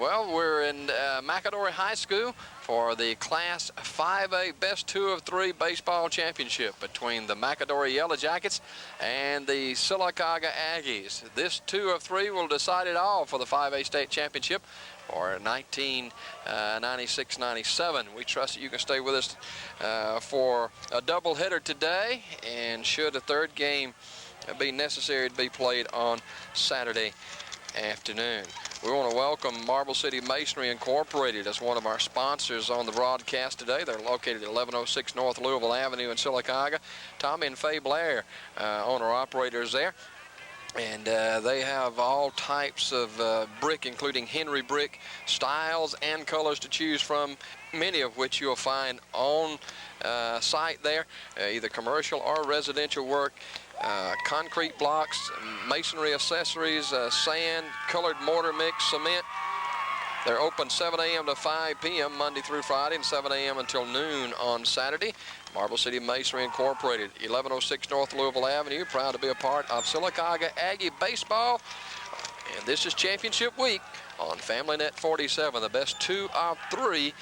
Well, we're in McAdory High School for the Class 5A Best 2 of 3 Baseball Championship between the McAdory Yellow Jackets and the Sylacauga Aggies. This 2 of 3 will decide it all for the 5A State Championship for 1996-97. We trust that you can stay with us for a doubleheader today, and should a third game be necessary to be played on Saturday afternoon. We want to welcome Marble City Masonry Incorporated as one of our sponsors on the broadcast today. They're located at 1106 North Louisville Avenue in Sylacauga. Tommy and Faye Blair, owner-operators there. And they have all types of brick, including Henry brick styles and colors to choose from, many of which you'll find on site there, either commercial or residential work. Concrete blocks, masonry accessories, sand, colored mortar mix, cement. They're open 7 a.m. to 5 p.m. Monday through Friday and 7 a.m. until noon on Saturday. Marble City Masonry Incorporated, 1106 North Louisville Avenue, proud to be a part of Sylacauga Aggie baseball. And this is championship week on Family Net 47, the best 2 of 3.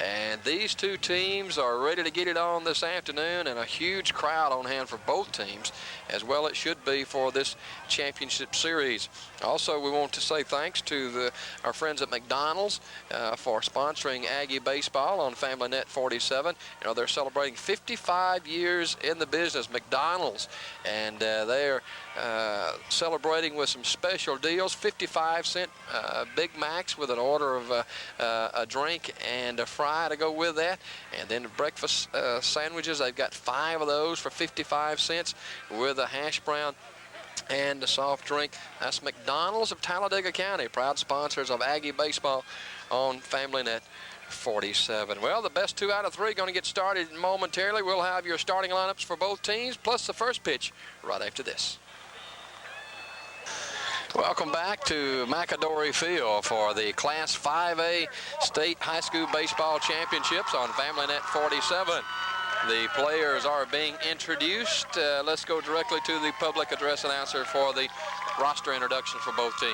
And these two teams are ready to get it on this afternoon, and a huge crowd on hand for both teams, as well it should be for this championship series. Also, we want to say thanks to our friends at McDonald's for sponsoring Aggie baseball on Family Net 47. You know, they're celebrating 55 years in the business, McDonald's, and they're celebrating with some special deals, 55-cent Big Macs with an order of a drink and a fry to go with that, and then the breakfast sandwiches. They've got 5 of those for 55 cents with a hash brown and a soft drink. That's McDonald's of Talladega County, proud sponsors of Aggie baseball on Family Net 47. Well, the best 2 out of 3 going to get started momentarily. We'll have your starting lineups for both teams, plus the first pitch right after this. Welcome back to McAdory Field for the Class 5A State High School Baseball Championships on Family Net 47. The players are being introduced. Let's go directly to the public address announcer for the roster introduction for both teams.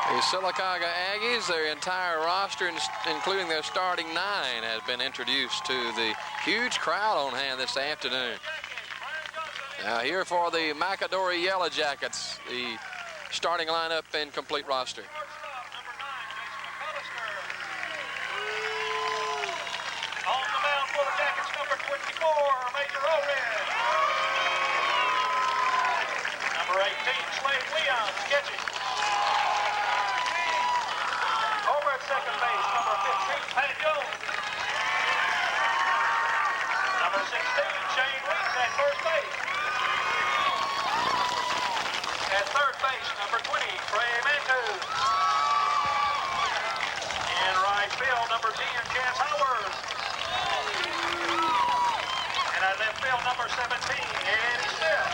The Sylacauga Aggies, their entire roster, including their starting 9, has been introduced to the huge crowd on hand this afternoon. Now here for the McAdory Yellow Jackets, the starting lineup and complete roster. On the mound for the Jackets, number 24, Major O'Red. Number 18, Slade Leon, catching. Over at second base, number 15, Pat Jones. Number 16, Shane Weeks at first base. At third base, number 20, Trey Mantus. In right field, number 10, Chance Howard. And at left field, number 17, Eddie Smith.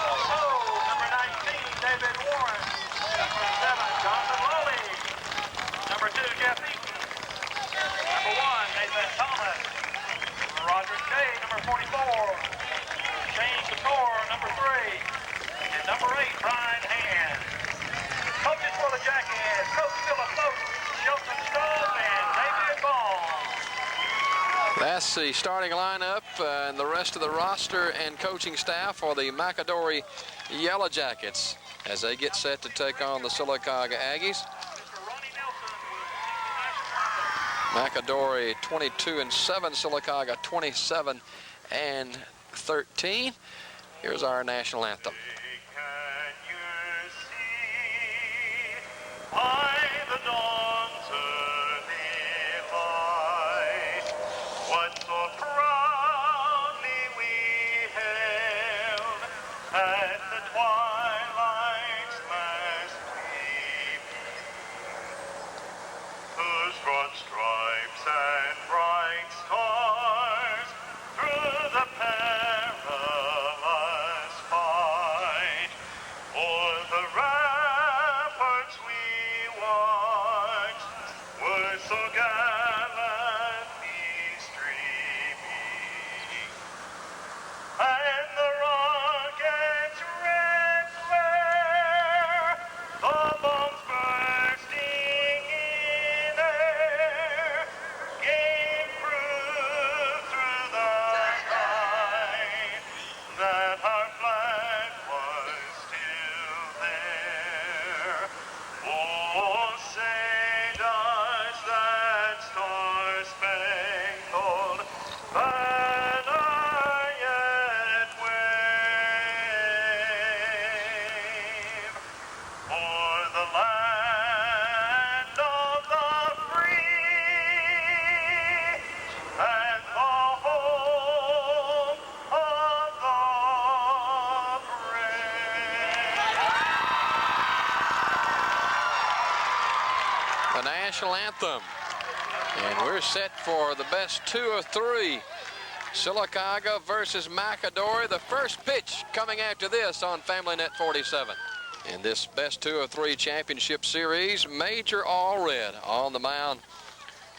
Also, number 19, David Warren. Number 7, Jonathan Lowey. Number 2, Jeff Eaton. Number 1, Nathan Thomas. Roger Kay, number 44. Shane Couture, number 3. And number 8, Brian Hand. Coach That's the starting lineup and the rest of the roster and coaching staff for the McAdory Yellow Jackets as they get set to take on the Sylacauga Aggies. McAdory 22-7, Sylacauga 27-13. Here's our national anthem. Can you see by the dawn's early light what so proudly we hailed at the twilight's last gleam, whose broad stripes and bright stars through the perilous fight o'er the ramparts we watched were so gallantly streaming, and the rocket's red flare, the bombs bursting in air, gave proof through the sky that our flag was still there. Oh, say does that star-spangled banner yet wave o'er the land of the free and the home of the brave. The national anthem. And we're set for the best 2 of 3. Sylacauga versus McAdory. The first pitch coming after this on Family Net 47. In this best 2 of 3 championship series, Major Allred on the mound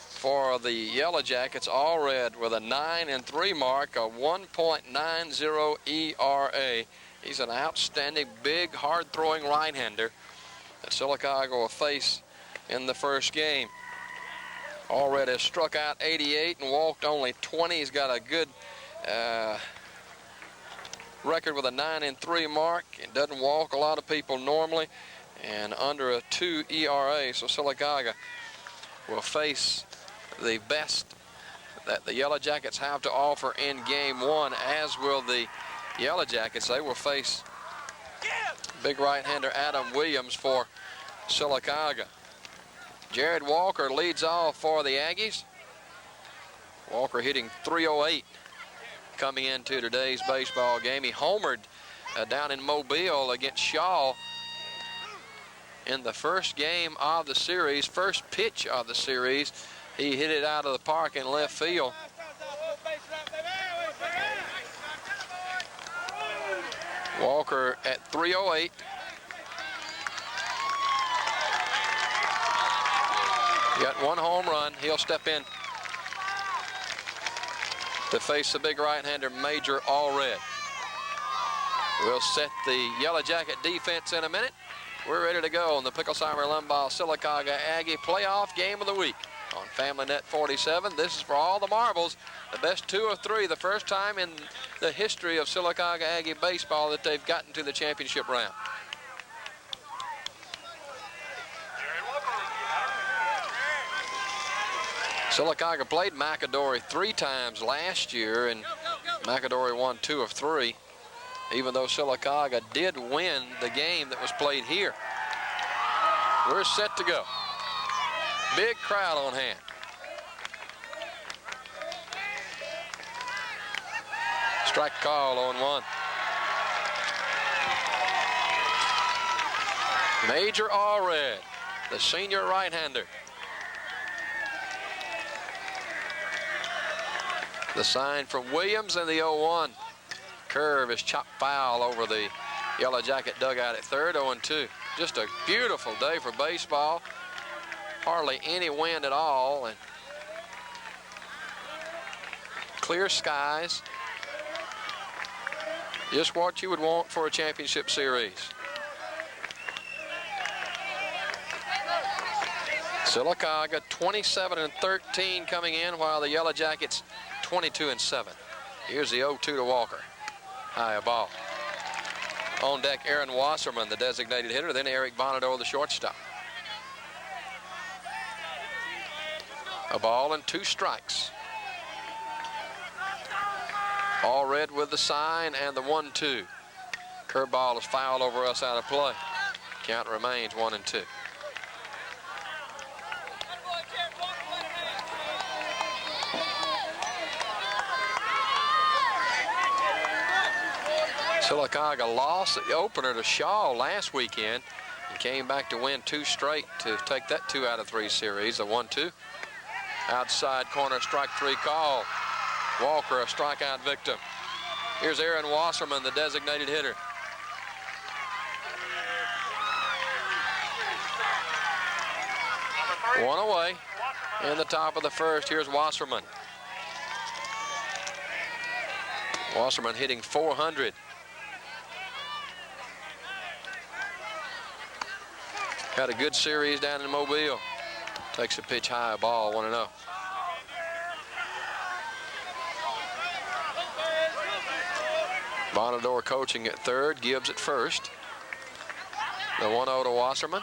for the Yellow Jackets. Allred with a 9-3 mark, a 1.90 ERA. He's an outstanding, big, hard-throwing right-hander that Sylacauga will face in the first game. Allred has struck out 88 and walked only 20. He's got a good record with a 9-3 mark. It doesn't walk a lot of people normally, and under a 2 ERA. So Sylacauga will face the best that the Yellow Jackets have to offer in game 1, as will the Yellow Jackets. They will face big right-hander Adam Williams for Sylacauga. Jared Walker leads off for the Aggies. Walker hitting .308 coming into today's baseball game. He homered down in Mobile against Shaw in the first game of the series, first pitch of the series. He hit it out of the park in left field. Walker at .308. Got 1 home run. He'll step in to face the big right-hander, Major Allred. We'll set the Yellow Jacket defense in a minute. We're ready to go on the Picklesheimer-Limbaugh Sylacauga Aggie playoff game of the week on Family Net 47. This is for all the marbles. The best 2 of 3, the first time in the history of Sylacauga Aggie baseball that they've gotten to the championship round. Sylacauga played McAdory 3 times last year, and McAdory won 2 of 3, even though Sylacauga did win the game that was played here. We're set to go. Big crowd on hand. Strike call on 1. Major Allred, the senior right-hander. The sign from Williams in the 0-1. Curve is chopped foul over the Yellow Jacket dugout at third, 0-2. Just a beautiful day for baseball. Hardly any wind at all, and clear skies. Just what you would want for a championship series. Sylacauga 27-13 coming in, while the Yellow Jackets 22-7. Here's the 0-2 to Walker. High a ball. On deck, Aaron Wasserman, the designated hitter, then Eric Bonador, the shortstop. A ball and 2 strikes. All red with the sign and the 1-2. Curveball is fouled over us, out of play. Count remains 1-2. Sylacauga lost the opener to Shaw last weekend and came back to win 2 straight to take that 2 out of 3 series. A 1-2. Outside corner, strike 3 call. Walker, a strikeout victim. Here's Aaron Wasserman, the designated hitter. One away in the top of the first. Here's Wasserman. Wasserman hitting .400. Had a good series down in Mobile. Takes a pitch high, a ball, 1-0. Bonador coaching at third, Gibbs at first. The 1-0 to Wasserman.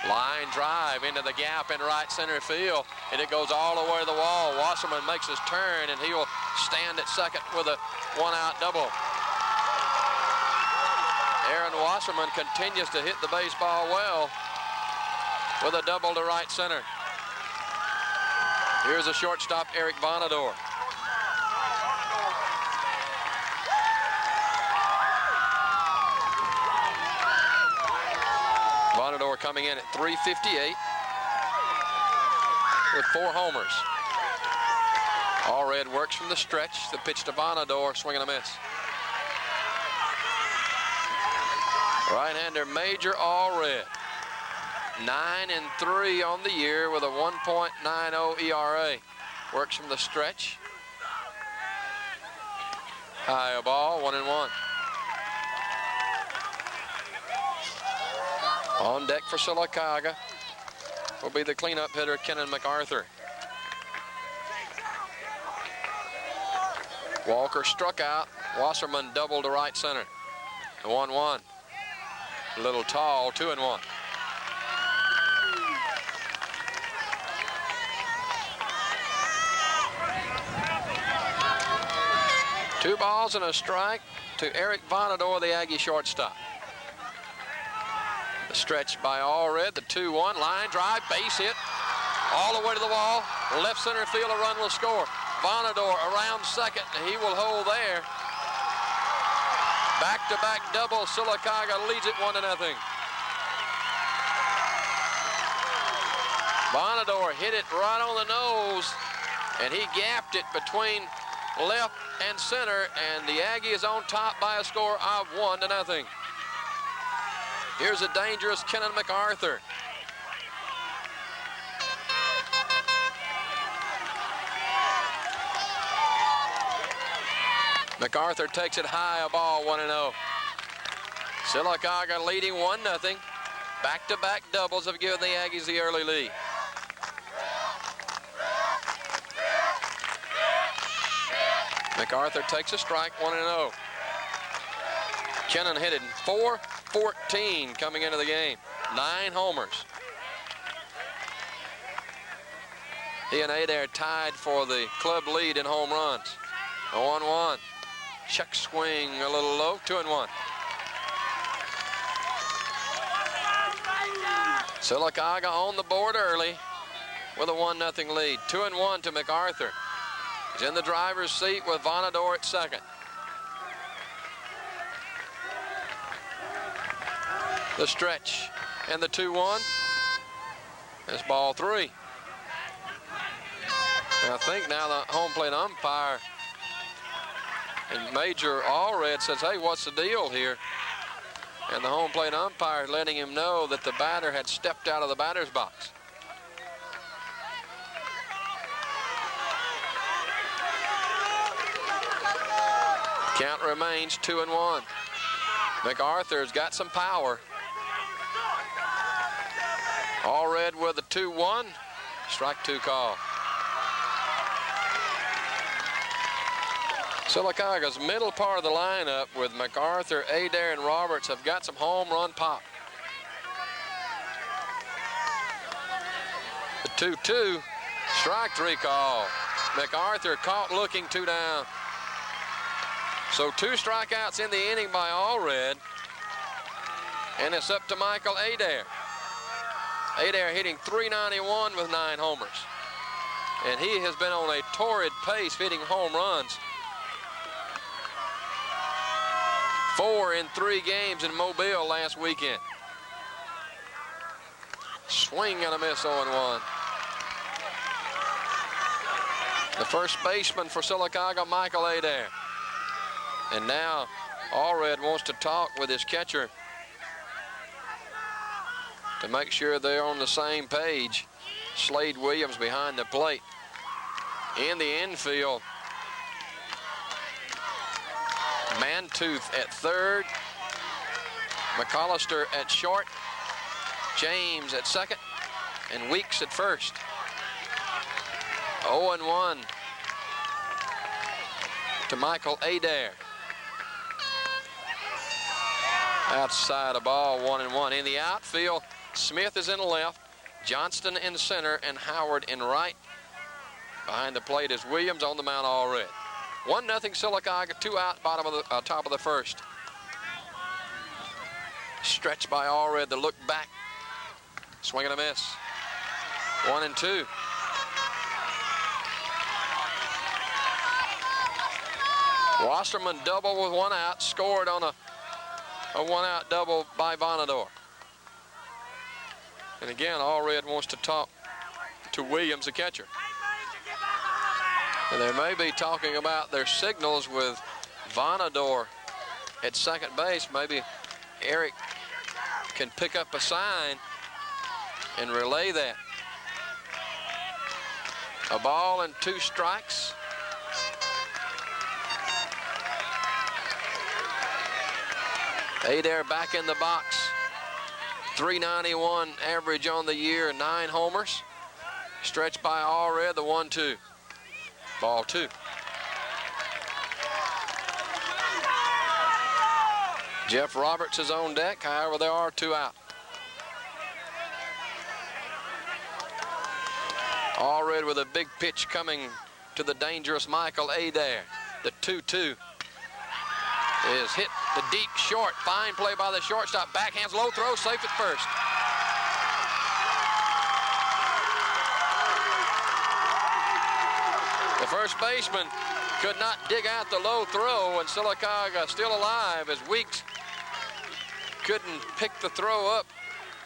Line drive into the gap in right center field, and it goes all the way to the wall. Wasserman makes his turn, and he will stand at second with a 1-out double. Aaron Wasserman continues to hit the baseball well with a double to right center. Here's a shortstop, Eric Bonador. Bonador coming in at .358 with 4 homers. Allred works from the stretch. The pitch to Bonador, swing and a miss. Right-hander Major Allred. 9-3 on the year with a 1.90 ERA. Works from the stretch. High a ball, 1-1. On deck for Sylacauga will be the cleanup hitter, Kennan MacArthur. Walker struck out. Wasserman doubled to right center. 1-1. A little tall, 2-1. Two balls and a strike to Eric Bonador, the Aggie shortstop. The stretch by Allred, the 2-1, line drive, base hit, all the way to the wall. Left center field, a run will score. Bonador around second, and he will hold there. Back-to-back double, Sylacauga leads it 1-0. Bonador hit it right on the nose, and he gapped it between left and center, and the Aggie is on top by a score of 1-0. Here's a dangerous Kennan MacArthur. MacArthur takes it high, a ball, 1-0. Sylacauga leading 1-0. Back-to-back doubles have given the Aggies the early lead. MacArthur takes a strike, 1-0. Kennan hit it .414 coming into the game. 9 homers. He and Adair tied for the club lead in home runs. A 1-1. Check swing a little low, 2-1. Sylacauga on the board early with a 1-0 lead. 2-1 to MacArthur. He's in the driver's seat with Bonador at second. The stretch and the 2-1. That's ball 3. And I think now the home plate umpire and Major Allred says, hey, what's the deal here? And the home plate umpire is letting him know that the batter had stepped out of the batter's box. Count remains 2-1. MacArthur's got some power. Allred with a 2-1. Strike 2 call. Silicaga's middle part of the lineup with MacArthur, Adair, and Roberts have got some home run pop. The 2-2, strike 3 call. MacArthur caught looking, 2 down. So 2 strikeouts in the inning by Allred. And it's up to Michael Adair. Adair hitting .391 with 9 homers. And he has been on a torrid pace hitting home runs. 4 in 3 games in Mobile last weekend. Swing and a miss, 0-1. The first baseman for Sylacauga, Michael Adair. And now Allred wants to talk with his catcher to make sure they're on the same page. Slade Williams behind the plate. In the infield, Mantooth at third, McAllister at short, James at second, and Weeks at first. 0-1 to Michael Adair. Outside a ball, 1-1. In the outfield, Smith is in left, Johnston in center, and Howard in right. Behind the plate is Williams, on the mound already. 1-0 Sylacauga, 2 out, bottom of the top of the first. Stretched by Allred, the look back. Swing and a miss. 1-2. Wasserman double with 1 out, scored on a 1-out double by Vonador. And again, Allred wants to talk to Williams, the catcher. And they may be talking about their signals with Vonador at second base. Maybe Eric can pick up a sign and relay that. A ball and 2 strikes. Adair back in the box. .391 average on the year, 9 homers. Stretched by Allred, the 1-2. Ball 2. Jeff Roberts is on deck. However, there are 2 out. Allred with a big pitch coming to the dangerous Michael Adair. The 2-2 is hit the deep short. Fine play by the shortstop. Backhands, low throw, safe at first. The first baseman could not dig out the low throw, and Sylacauga still alive as Weeks couldn't pick the throw up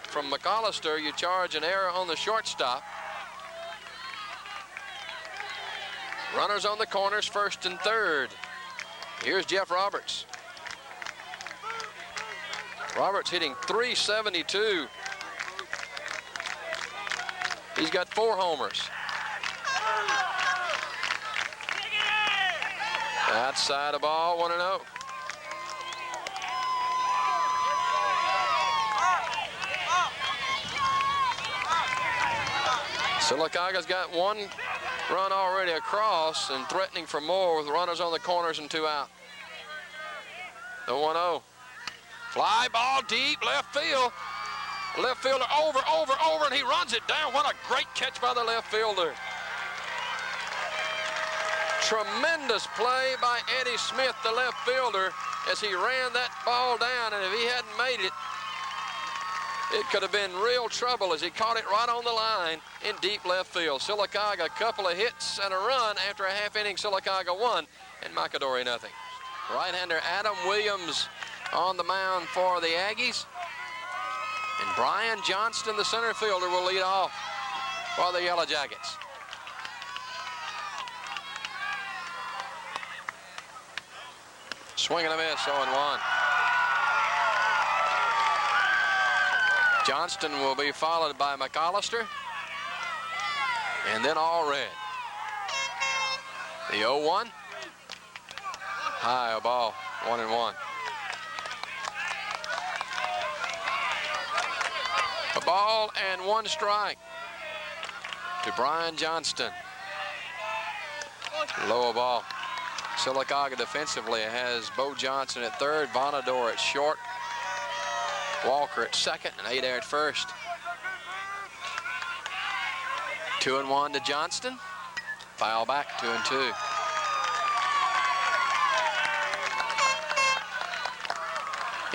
from McAllister. You charge an error on the shortstop. Runners on the corners, first and third. Here's Jeff Roberts. Roberts hitting .372. He's got 4 homers. Outside a ball, 1-0. Sylacauga's got 1 run already across and threatening for more with runners on the corners and 2 out. The 1-0. Fly ball deep left field. Left fielder over, and he runs it down. What a great catch by the left fielder. Tremendous play by Eddie Smith, the left fielder, as he ran that ball down, and if he hadn't made it, it could have been real trouble as he caught it right on the line in deep left field. Sylacauga, a couple of hits and a run after a half inning. Sylacauga 1 and McAdory 0. Right-hander Adam Williams on the mound for the Aggies. And Brian Johnston, the center fielder, will lead off for the Yellow Jackets. Swing and a miss, 0-1. Johnston will be followed by McAllister. And then Allred. The 0-1. High, a ball, 1-1. A ball and 1 strike to Brian Johnston. Low ball. Sylacauga defensively has Bo Johnson at third, Vonador at short, Walker at second, and Adair at first. 2-1 to Johnston. Foul back, 2-2.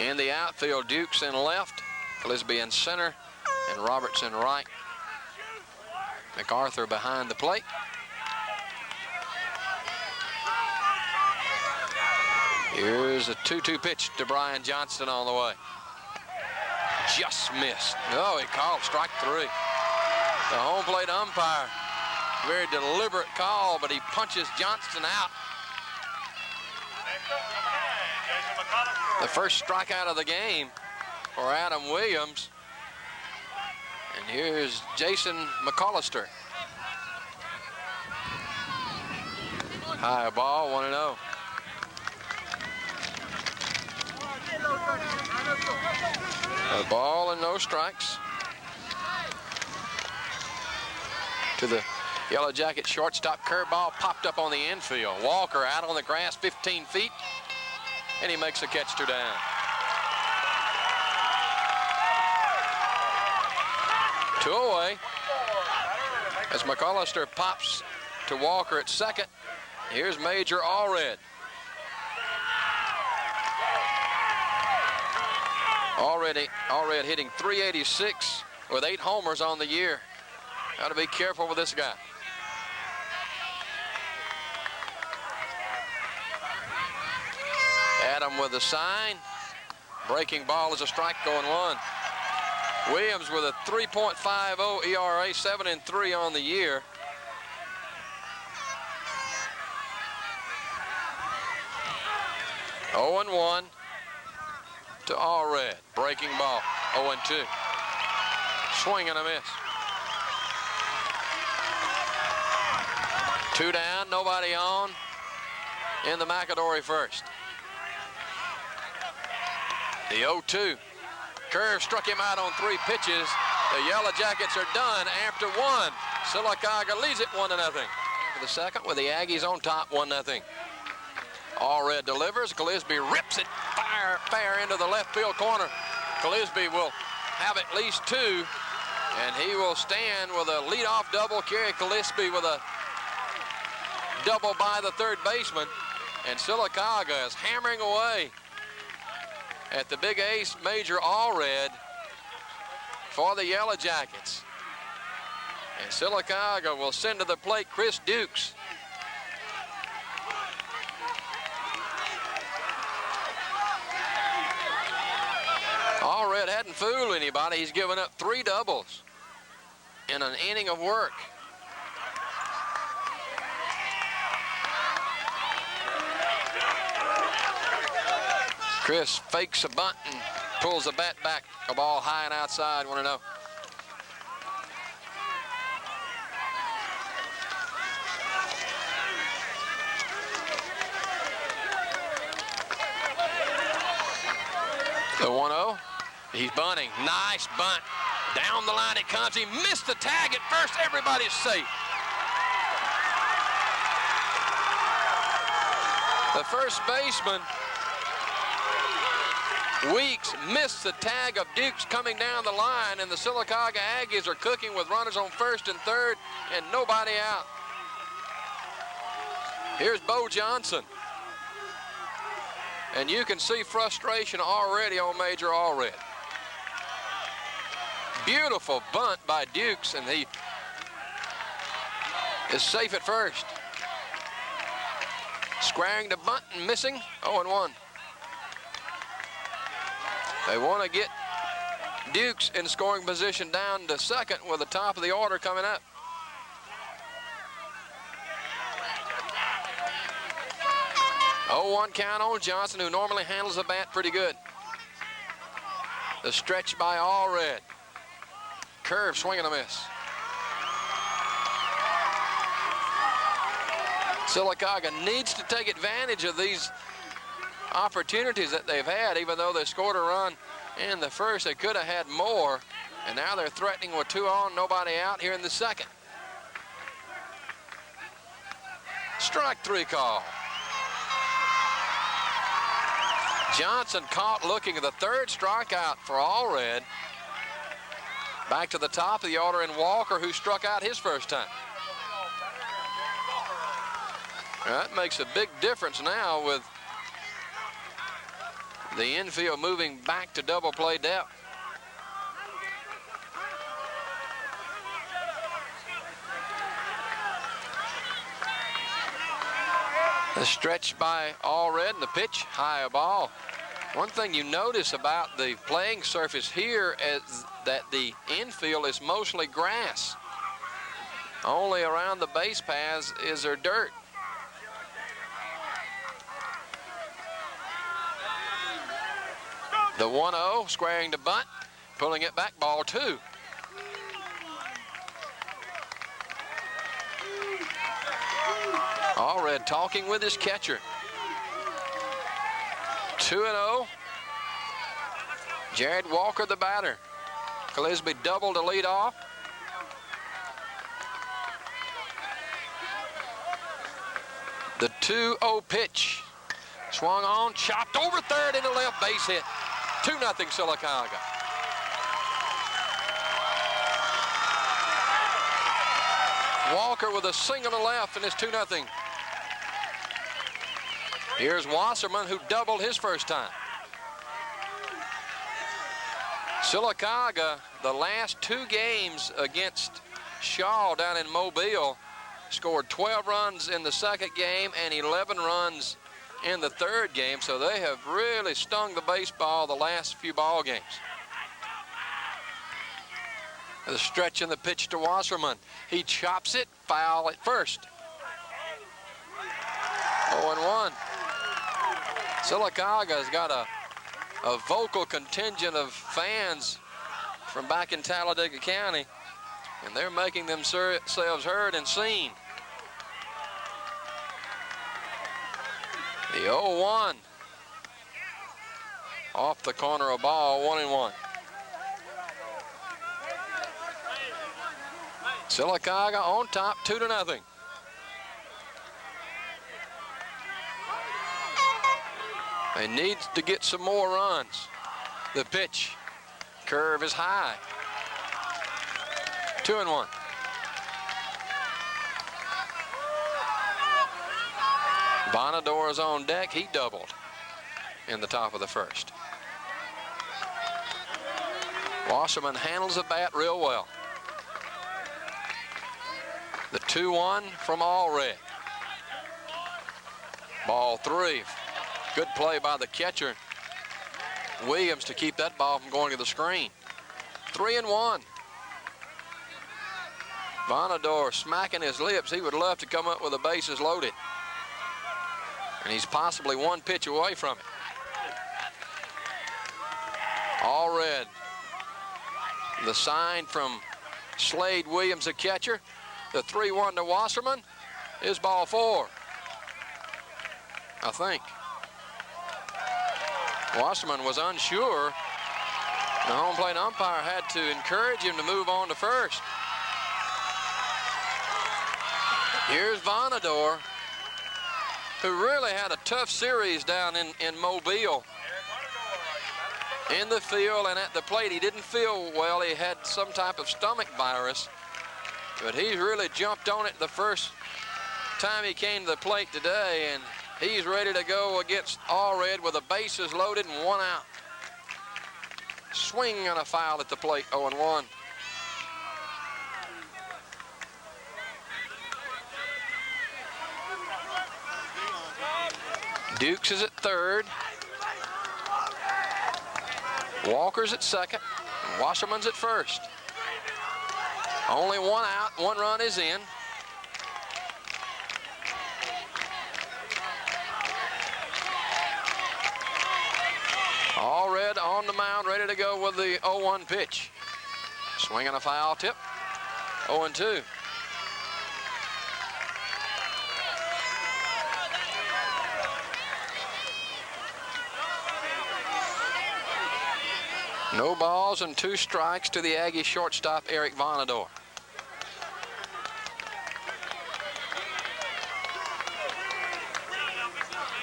In the outfield, Dukes in left, Gillespie in center, and Roberts in right. MacArthur behind the plate. Here's a 2-2 pitch to Brian Johnston on the way. Just missed. Oh, he called strike 3. The home plate umpire, very deliberate call, but he punches Johnston out. The first strikeout of the game for Adam Williams. And here's Jason McAllister. High ball, 1-0. A ball and no strikes. To the Yellow Jacket shortstop, curveball popped up on the infield. Walker out on the grass 15 feet, and he makes a catch 2 down. Two away as McAllister pops to Walker at second. Here's Major Allred. Allred hitting .386 with 8 homers on the year. Got to be careful with this guy. Adam with a sign. Breaking ball is a strike, going 1. Williams with a 3.50 ERA, 7-3 on the year. Oh and 1 to Allred. Breaking ball, 0-2. Swing and a miss. 2 down, nobody on in the McAdory first. The 0-2. Curve struck him out on 3 pitches. The Yellow Jackets are done after 1. Sylacauga leads it 1-0. For the second with the Aggies on top, 1-0. Allred delivers. Gillespie rips it fair into the left field corner. Gillespie will have at least 2, and he will stand with a leadoff double. Kerry Gillespie with a double by the third baseman, and Sylacauga is hammering away at the big ace, Major Allred, for the Yellow Jackets. And Sylacauga will send to the plate Chris Dukes. Allred hadn't fooled anybody. He's given up 3 doubles in an inning of work. Chris fakes a bunt and pulls the bat back. A ball high and outside, 1-0. The 1-0. He's bunting. Nice bunt. Down the line it comes. He missed the tag at first. Everybody's safe. The first baseman, Weeks, missed the tag of Dukes coming down the line, and the Sylacauga Aggies are cooking with runners on first and third and nobody out. Here's Bo Johnson. And you can see frustration already on Major Allred. Beautiful bunt by Dukes, and he is safe at first. Squaring the bunt and missing, 0-1. They want to get Dukes in scoring position down to second with the top of the order coming up. Oh, 1 count on Johnson, who normally handles the bat pretty good. The stretch by Allred. Curve, swing and a miss. Sylacauga needs to take advantage of these opportunities that they've had. Even though they scored a run in the first, they could have had more, and now they're threatening with 2 on, nobody out here in the second. Strike 3 call. Johnson caught looking at the third strikeout for Allred. Back to the top of the order in Walker, who struck out his first time. That makes a big difference now with the infield moving back to double play depth. The stretch by Allred and the pitch, high a ball. One thing you notice about the playing surface here is that the infield is mostly grass. Only around the base paths is there dirt. The 1-0 squaring to bunt, pulling it back, ball 2. Allred talking with his catcher. 2-0. Jared Walker, the batter. Clisby double to lead off. The 2-0 pitch. Swung on, chopped over third into left, base hit. 2-0 Sylacauga. Walker with a single to left, and it's 2-0. Here's Wasserman, who doubled his first time. Sylacauga, the last 2 games against Shaw down in Mobile, scored 12 runs in the second game and 11 runs in the third game, so they have really stung the baseball the last few ball games. The stretch in the pitch to Wasserman. He chops it, foul at first. 0-1. Sylacauga's got a vocal contingent of fans from back in Talladega County, and they're making themselves heard and seen. The 0-1 off the corner of ball, 1-1. Sylacauga on top, 2-0. They need to get some more runs. The pitch, curve is high. 2-1. Bonador is on deck. He doubled in the top of the first. Wasserman handles the bat real well. The 2-1 from Allred. Ball 3. Good play by the catcher, Williams, to keep that ball from going to the screen. 3-1. Bonador smacking his lips. He would love to come up with the bases loaded. And he's possibly 1 pitch away from it. Allred. The sign from Slade Williams, the catcher. The 3-1 to Wasserman is ball 4, I think. Wasserman was unsure. The home plate umpire had to encourage him to move on to first. Here's Bonador, who really had a tough series down in Mobile. In the field and at the plate, he didn't feel well. He had some type of stomach virus, but he's really jumped on it the first time he came to the plate today, and he's ready to go against Allred with the bases loaded and 1 out. Swing on a foul at the plate, 0-1. Dukes is at third. Walker's at second. And Wasserman's at first. Only 1 out, 1 run is in. Allred on the mound, ready to go with the 0-1 pitch. Swinging a foul tip, 0-2. No balls and 2 strikes to the Aggie shortstop, Eric Bonador.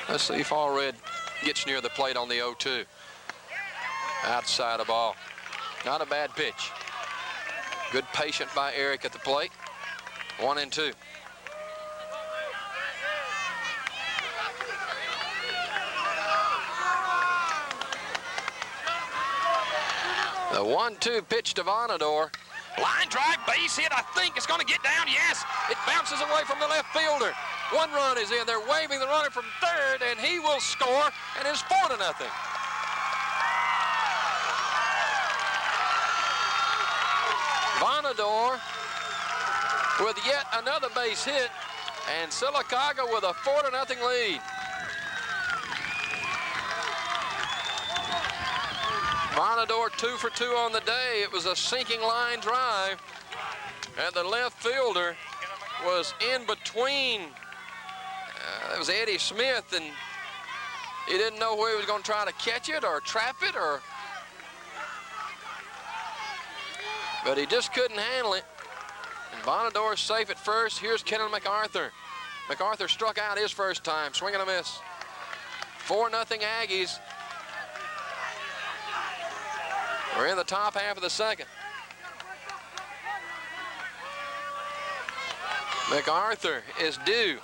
Let's see if Allred gets near the plate on the 0-2. Outside the ball. Not a bad pitch. Good patience by Eric at the plate. 1-2. The 1-2 pitch to Vonador. Line drive, base hit. I think it's going to get down. Yes, it bounces away from the left fielder. 1 run is in. They're waving the runner from third, and he will score, and it's 4-0. Vonador with yet another base hit, and Sylacauga with a 4-0 lead. Vonador 2 for 2 on the day. It was a sinking line drive, and the left fielder was in between. That was Eddie Smith, and he didn't know where he was going to try to catch it or trap it, but he just couldn't handle it. And Vonador is safe at first. Here's Kenan MacArthur. MacArthur struck out his first time, swing and a miss. 4-0 Aggies. We're in the top half of the second. MacArthur is due,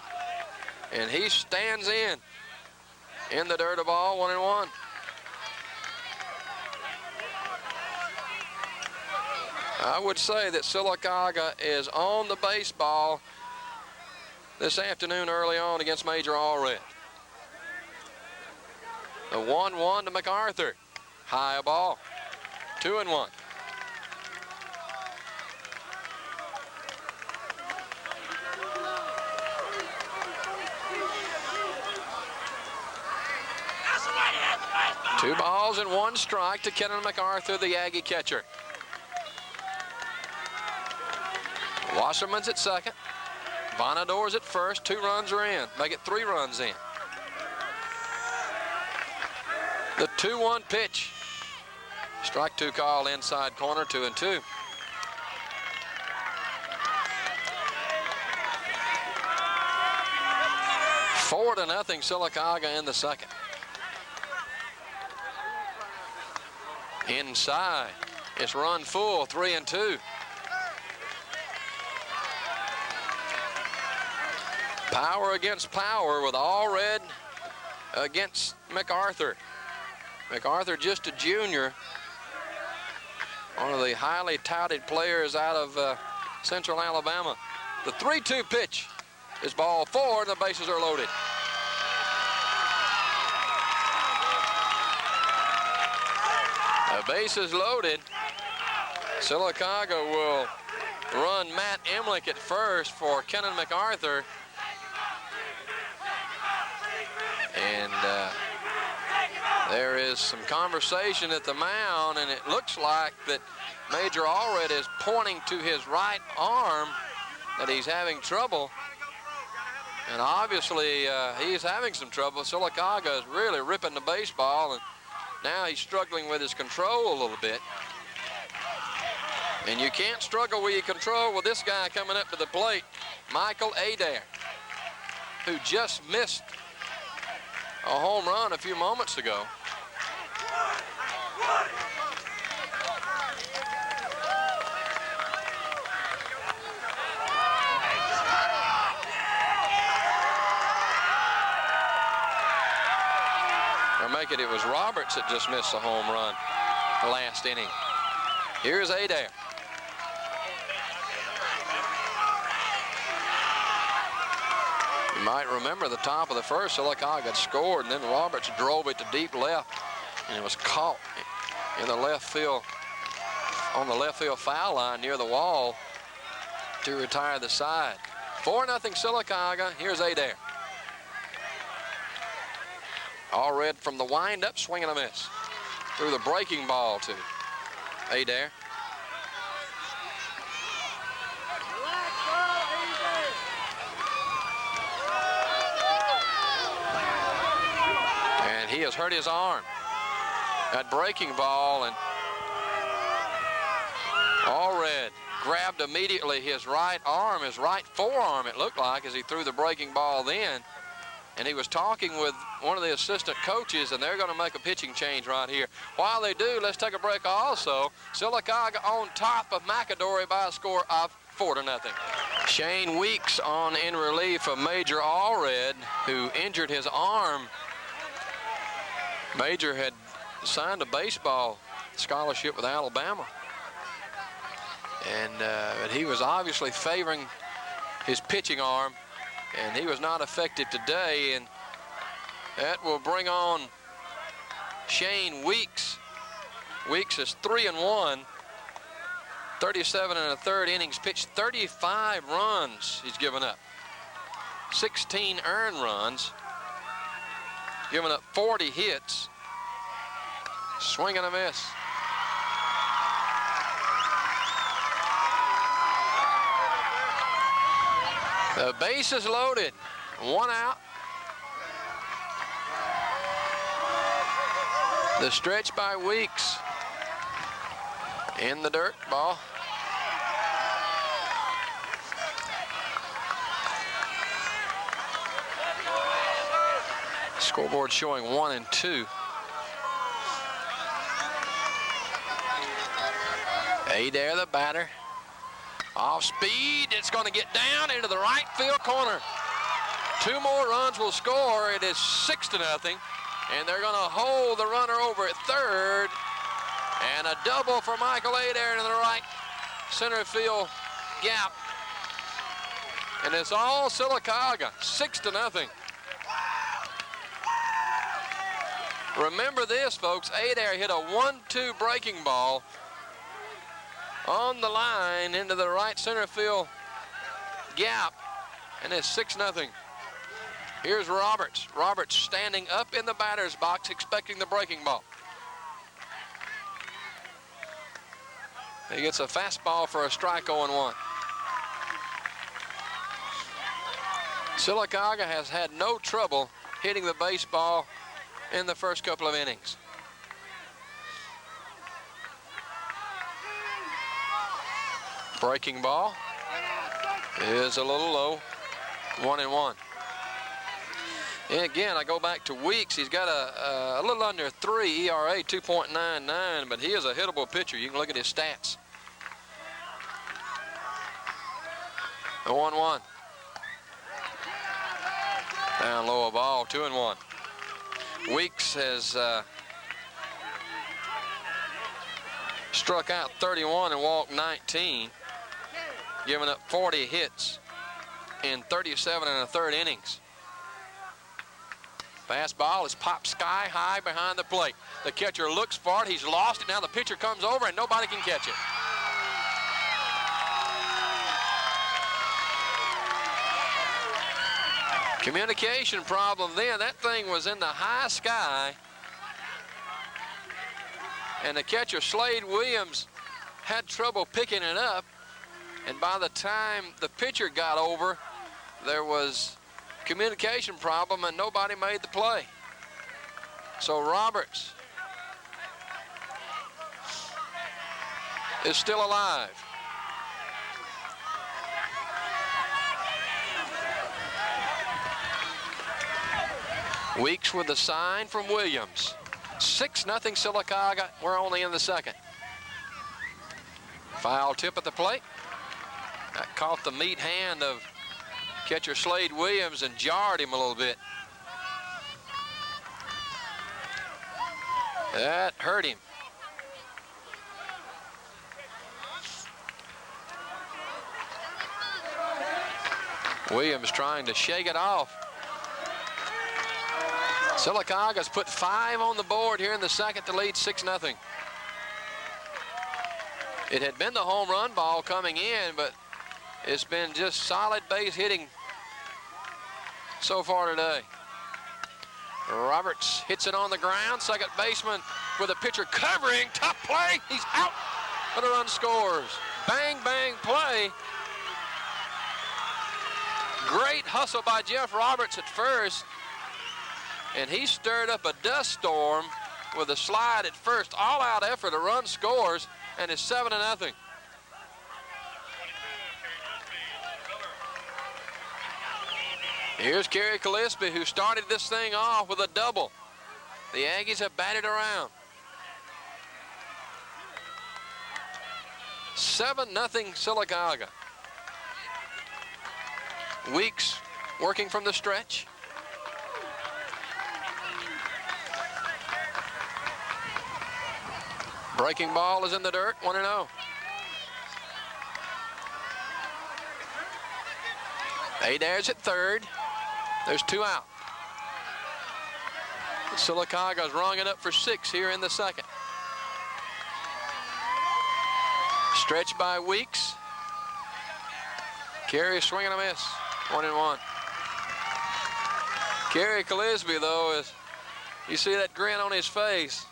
and he stands in the dirt of ball, 1-1. I would say that Sylacauga is on the baseball this afternoon early on against Major Allred. The 1-1 to MacArthur. High ball. 2-1. Two balls and 1 strike to Kenan MacArthur, the Aggie catcher. Wasserman's at second. Vonador's at first. 2 runs are in. Make it 3 runs in. The 2-1 pitch. Strike 2 call inside corner, 2-2. Four to nothing Sylacauga in the second. Inside, it's run full, 3-2. Power against power with Allred against MacArthur. MacArthur just a junior. One of the highly touted players out of Central Alabama. The 3-2 pitch is ball 4, and the bases are loaded. The bases loaded. Sylacauga will run Matt Emlich at first for Kenan MacArthur. And there is some conversation at the mound, and it looks like that Major Allred is pointing to his right arm that he's having trouble. And obviously he's having some trouble. Sylacauga is really ripping the baseball, and now he's struggling with his control a little bit. And you can't struggle with your control with this guy coming up to the plate, Michael Adair, who just missed a home run a few moments ago. Or make it was Roberts that just missed a home run last inning. Here's Adair. You might remember the top of the first, Sylacauga had scored, and then Roberts drove it to deep left, and it was caught in the left field, on the left field foul line near the wall to retire the side. 4-0 Sylacauga. Here's Adair. Allred from the windup, swing and a miss. Threw the breaking ball to Adair. And he has hurt his arm. That breaking ball, and Allred grabbed immediately his right arm, his right forearm it looked like, as he threw the breaking ball then. and he was talking with one of the assistant coaches, and they're going to make a pitching change right here. While they do, let's take a break also. Sylacauga on top of McAdory by a score of 4-0. Shane Weeks on in relief of Major Allred, who injured his arm. Major had signed a baseball scholarship with Alabama, and but he was obviously favoring his pitching arm, and he was not effective today, and that will bring on Shane Weeks. Weeks is 3-1, 37 1/3 innings pitched, 35 runs he's given up, 16 earned runs, given up 40 hits, swing and a miss. The base is loaded, 1 out. The stretch by Weeks. In the dirt, ball. Scoreboard showing 1 and 2. Adair, the batter. Off speed, it's going to get down into the right field corner. 2 more runs will score. It is 6-0, and they're going to hold the runner over at third. And a double for Michael Adair into the right center field gap. And it's all Sylacauga, 6-0. Remember this, folks, Adair hit a 1-2 breaking ball on the line into the right center field gap, and it's 6-0. Here's Roberts. Roberts standing up in the batter's box expecting the breaking ball. He gets a fastball for a strike, 0-1. Sylacauga has had no trouble hitting the baseball in the first couple of innings. Breaking ball is a little low, 1-1. And again, I go back to Weeks. He's got a little under 3 ERA, 2.99, but he is a hittable pitcher. You can look at his stats. 1-1. Down low a ball, 2-1. Weeks has struck out 31 and walked 19, giving up 40 hits in 37 1/3 innings. Fastball is popped sky high behind the plate. The catcher looks for it. He's lost it. Now the pitcher comes over and nobody can catch it. Communication problem then. That thing was in the high sky. And the catcher, Slade Williams, had trouble picking it up. And by the time the pitcher got over, there was communication problem and nobody made the play. So Roberts is still alive. Weeks with the sign from Williams. 6-0 Sylacauga. We're only in the second. Foul tip at the plate. That caught the meat hand of catcher Slade Williams and jarred him a little bit. That hurt him. Williams trying to shake it off. Sylacauga's put 5 on the board here in the second to lead 6-0. It had been the home run ball coming in, but it's been just solid base hitting so far today. Roberts hits it on the ground. Second baseman with a pitcher covering. Tough play. He's out, but a run scores. Bang, bang play. Great hustle by Jeff Roberts at first. And he stirred up a dust storm with a slide at first. All-out effort, a run scores, and it's 7-0. Here's Kerry Gillespie, who started this thing off with a double. The Aggies have batted around. 7-0 Sylacauga. Weeks working from the stretch. Breaking ball is in the dirt, 1-0. Adair's at third. There's 2 out. Sylacauga's rung it up for 6 here in the second. Stretch by Weeks. Kerry swinging a miss. 1-1. Kerry Gillespie, though, is, you see that grin on his face.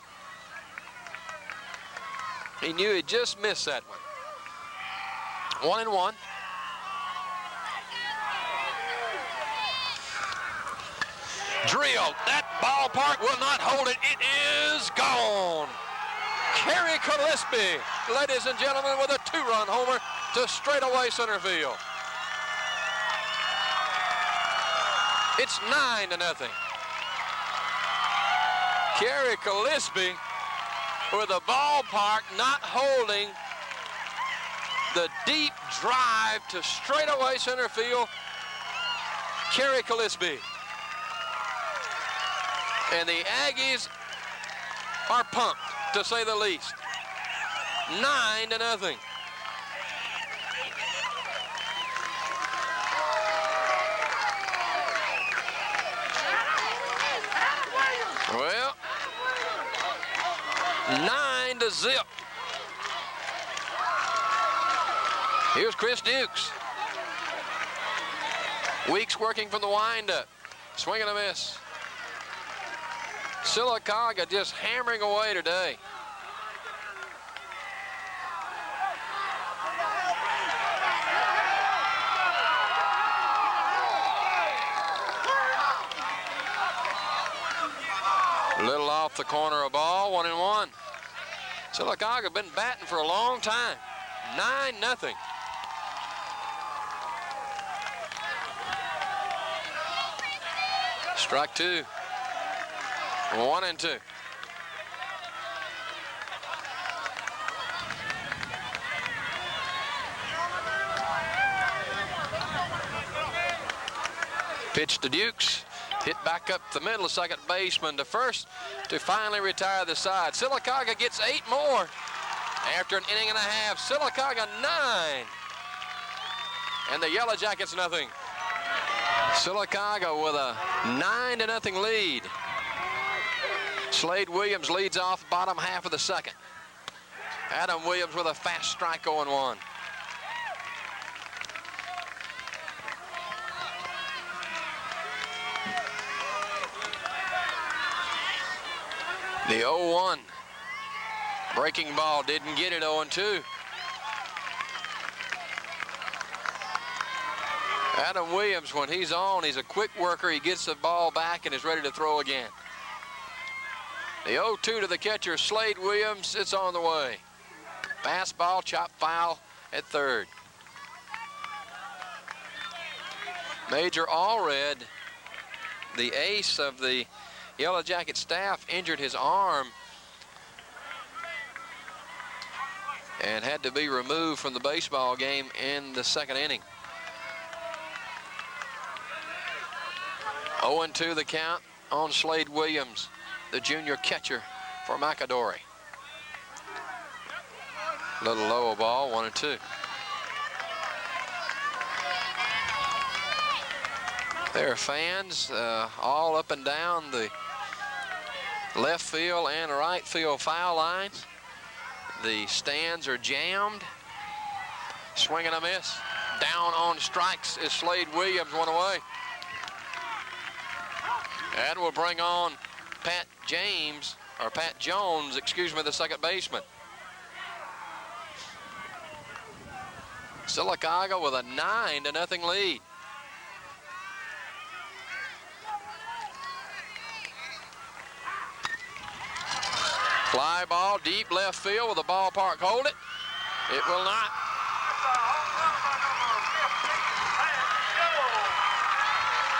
He knew he just missed that one. 1-1. Drilled. That ballpark will not hold it. It is gone. Kerry Gillespie, ladies and gentlemen, with a 2-run homer to straightaway center field. It's 9-0. Kerry Gillespie with a ballpark not holding the deep drive to straightaway center field. Kerry Gillespie. And the Aggies are pumped, to say the least. 9-0. Well, 9-0. Here's Chris Dukes. Weeks working from the windup. Swing and a miss. Sylacauga just hammering away today. A little off the corner of ball, 1-1. Sylacauga been batting for a long time. 9-0. Strike 2. 1-2. Pitch to Dukes. Hit back up the middle, second baseman to first to finally retire the side. Sylacauga gets 8 more after an inning and a half. Sylacauga 9. And the Yellow Jackets nothing. Sylacauga with a 9-0 lead. Slade Williams leads off bottom half of the second. Adam Williams with a fast strike 0-1. The 0-1. Breaking ball didn't get it. 0-2. Adam Williams, when he's on, he's a quick worker. He gets the ball back and is ready to throw again. The 0-2 to the catcher, Slade Williams. It's on the way. Fastball, chop foul at third. Major Allred, the ace of the Yellow Jacket staff, injured his arm and had to be removed from the baseball game in the second inning. 0-2 the count on Slade Williams, the junior catcher for McAdory. Little low ball, 1-2. There are fans all up and down the left field and right field foul lines. The stands are jammed. Swing and a miss. Down on strikes is Slade Williams, one away. And we'll bring on Pat Jones, the second baseman. Sylacauga with a 9-0 lead. Fly ball, deep left field. Will the ballpark hold it? It will not.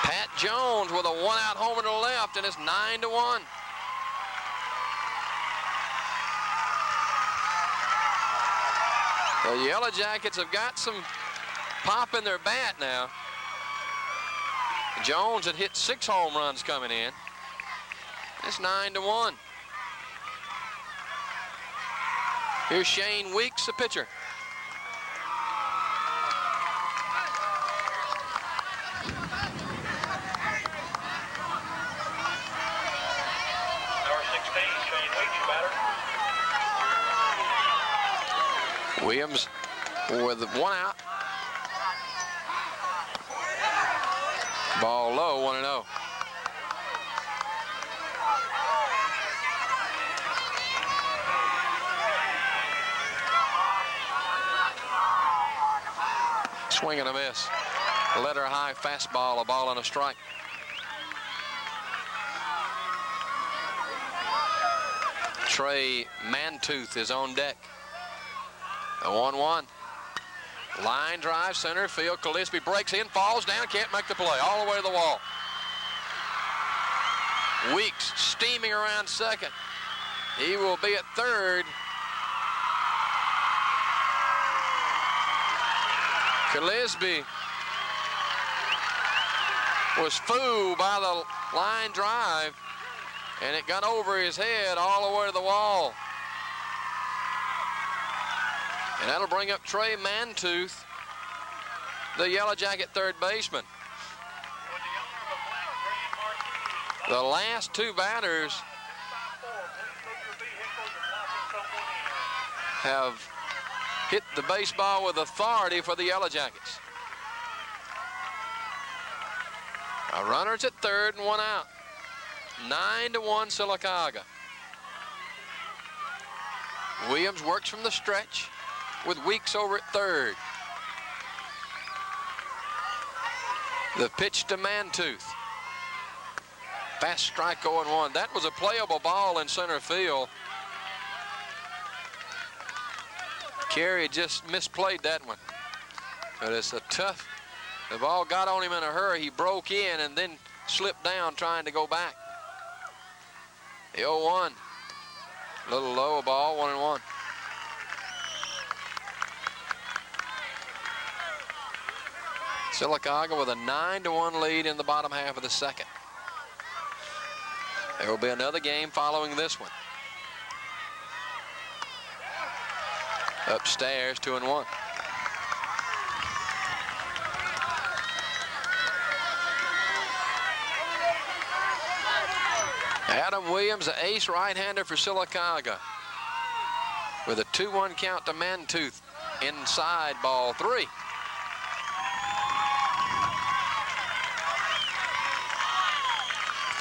Pat Jones with a one-out homer to the left, and it's 9-1. The Yellow Jackets have got some pop in their bat now. Jones had hit 6 home runs coming in. It's 9-1. Here's Shane Weeks, the pitcher. Number 16, Shane Weeks, batter. Williams with 1 out. Ball low, 1-0. Swing and a miss. Letter high fastball, a ball and a strike. Trey Mantooth is on deck. A 1-1. Line drive, center field. Gillespie breaks in, falls down, can't make the play. All the way to the wall. Weeks steaming around second. He will be at third. Gillespie was fooled by the line drive, and it got over his head all the way to the wall. And that'll bring up Trey Mantooth, the Yellow Jacket third baseman. The last 2 batters have hit the baseball with authority for the Yellow Jackets. A runner's at third and 1 out. 9-1 Sylacauga. Williams works from the stretch with Weeks over at third. The pitch to Mantooth. Fast strike 0-1. That was a playable ball in center field. Carey just misplayed that one. But it's a tough, the ball got on him in a hurry. He broke in and then slipped down trying to go back. The 0-1. A little low ball, 1-1. Sylacauga with a 9-1 lead in the bottom half of the second. There will be another game following this one. Upstairs, 2-1. Adam Williams, the ace right-hander for Sylacauga, with a 2-1 count to Mantooth. Inside, ball 3.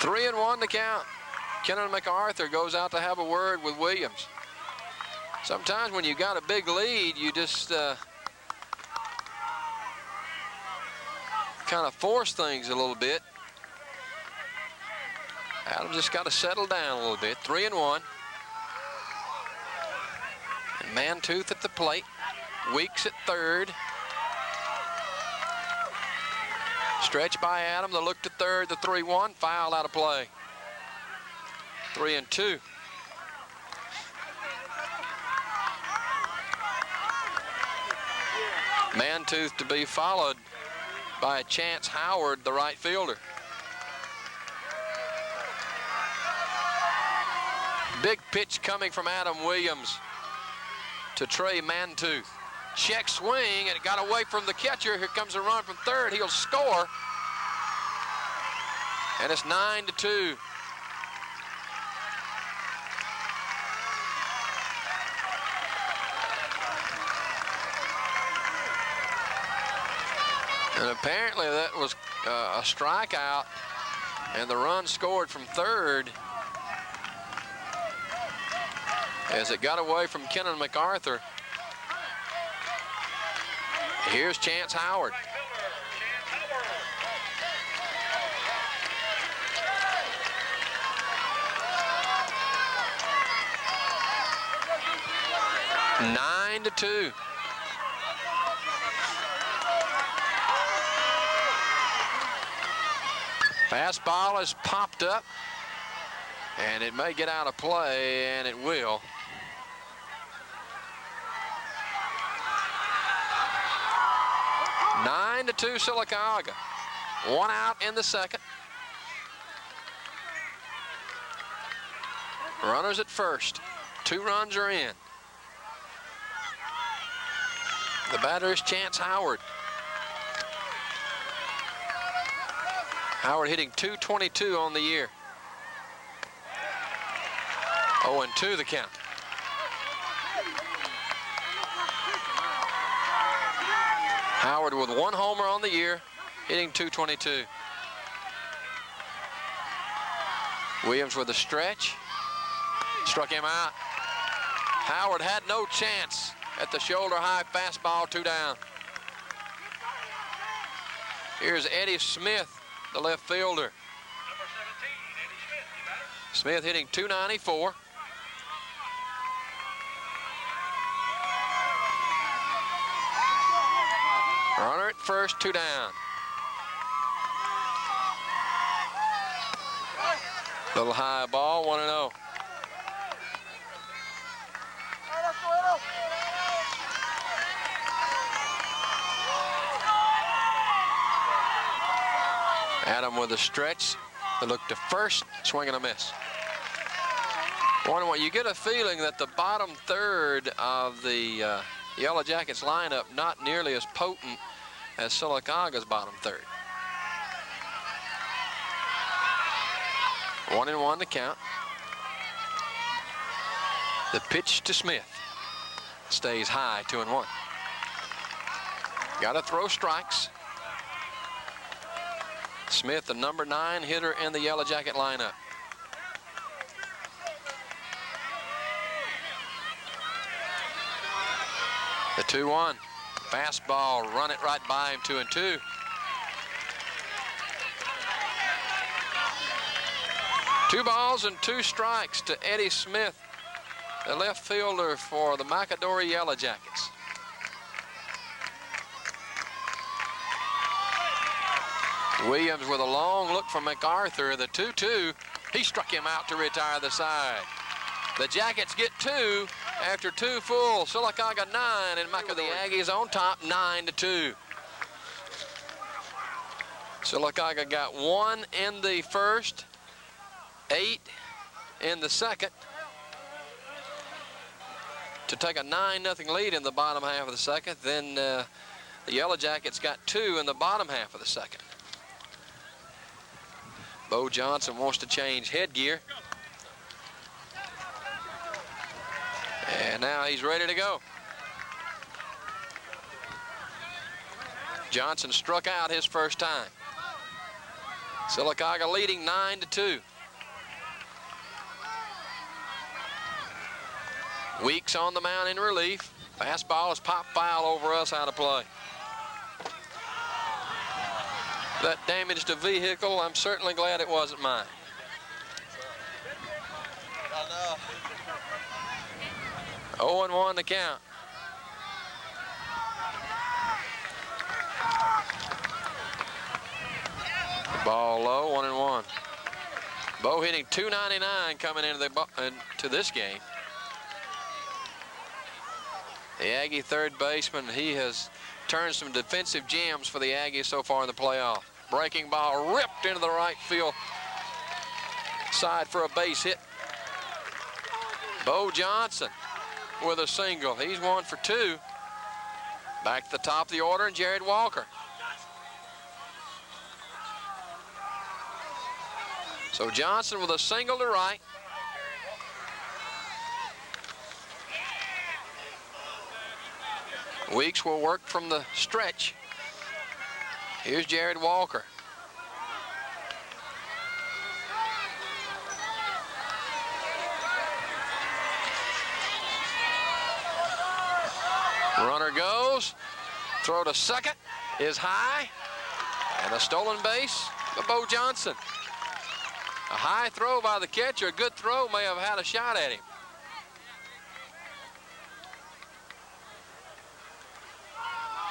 Three and 1 to count. Kenan MacArthur goes out to have a word with Williams. Sometimes when you got a big lead, you just kind of force things a little bit. Adam just got to settle down a little bit. 3-1. And Mantooth at the plate. Weeks at third. Stretch by Adam, the look to third, the 3-1, foul out of play. 3-2. Mantooth to be followed by Chance Howard, the right fielder. Big pitch coming from Adam Williams to Trey Mantooth. Check swing, and it got away from the catcher. Here comes a run from third. He'll score. And it's 9-2. And apparently that was a strikeout, and the run scored from third as it got away from Kenan MacArthur. Here's Chance Howard. Nine to 2. Fastball is popped up, and it may get out of play, and it will. Nine to 2 Sylacauga. One out in the second. Runners at first. 2 runs are in. The batter is Chance Howard. Howard hitting .222 on the year. 0-2 the count. Howard with 1 homer on the year, hitting .222. Williams with a stretch. Struck him out. Howard had no chance at the shoulder-high fastball, 2 down. Here's Eddie Smith, the left fielder. Number 17, Eddie Smith, the batter. Smith hitting .294. Runner at first, 2 down. Little high ball, 1-0. Adam with a stretch. They look to first, swing and a miss. 1-1. You get a feeling that the bottom third of the Yellow Jackets lineup not nearly as potent as Sylacauga's bottom third. 1-1 to count. The pitch to Smith stays high, 2-1. Got to throw strikes. Smith, the number 9 hitter in the Yellow Jacket lineup. The 2-1. Fastball, run it right by him, 2-2. Two balls and 2 strikes to Eddie Smith, the left fielder for the McAdory Yellow Jackets. Williams with a long look from MacArthur. The 2-2, he struck him out to retire the side. The Jackets get 2 after 2 full. Sylacauga 9 and the Aggies on top, 9-2. Sylacauga got 1 in the first, 8 in the second to take a 9-0 lead in the bottom half of the second. Then the Yellow Jackets got 2 in the bottom half of the second. Bo Johnson wants to change headgear. And now he's ready to go. Johnson struck out his first time. Sylacauga leading 9-2. Weeks on the mound in relief. Fastball is pop foul over us, out of play. That damaged a vehicle. I'm certainly glad it wasn't mine. 0-1 to count. The ball low, 1-1. Bo hitting .299 coming into this game. The Aggie third baseman, he has turned some defensive gems for the Aggies so far in the playoff. Breaking ball ripped into the right field side for a base hit. Bo Johnson with a single. He's 1 for 2. Back to the top of the order, and Jared Walker. So Johnson with a single to right. Weeks will work from the stretch. Here's Jared Walker. Runner goes. Throw to second is high. And a stolen base by Bo Johnson. A high throw by the catcher. A good throw, may have had a shot at him.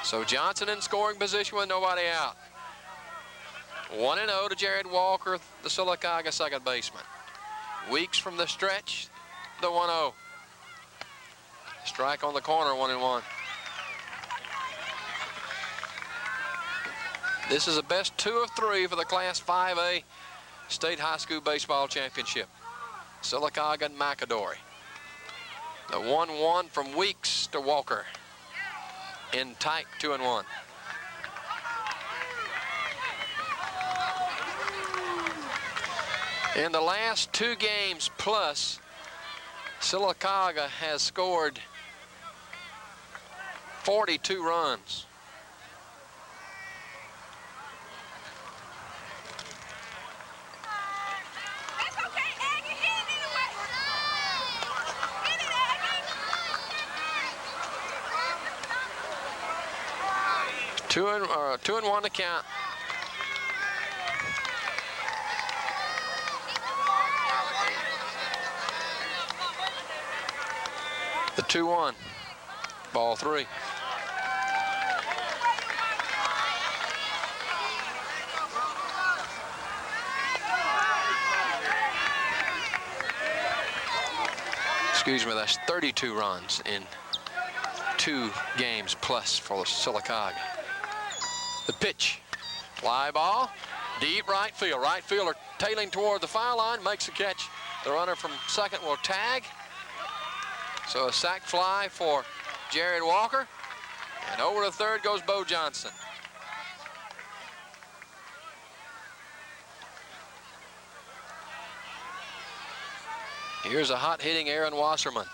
So Johnson in scoring position with nobody out. 1-0 to Jared Walker, the Sylacauga second baseman. Weeks from the stretch, the 1-0. Strike on the corner, 1-1. This is the best 2 of 3 for the Class 5A State High School Baseball Championship. Sylacauga and McAdory. The 1-1 from Weeks to Walker. In tight 2-1. In the last 2 games plus, Sylacauga has scored 42 runs. Two and one to count. The 2-1. Ball 3. Excuse me, that's 32 runs in 2 games plus for Sylacauga. The pitch, fly ball, deep right field. Right fielder tailing toward the foul line, makes the catch. The runner from second will tag. So a sac fly for Jared Walker. And over to third goes Bo Johnson. Here's a hot-hitting Aaron Wasserman.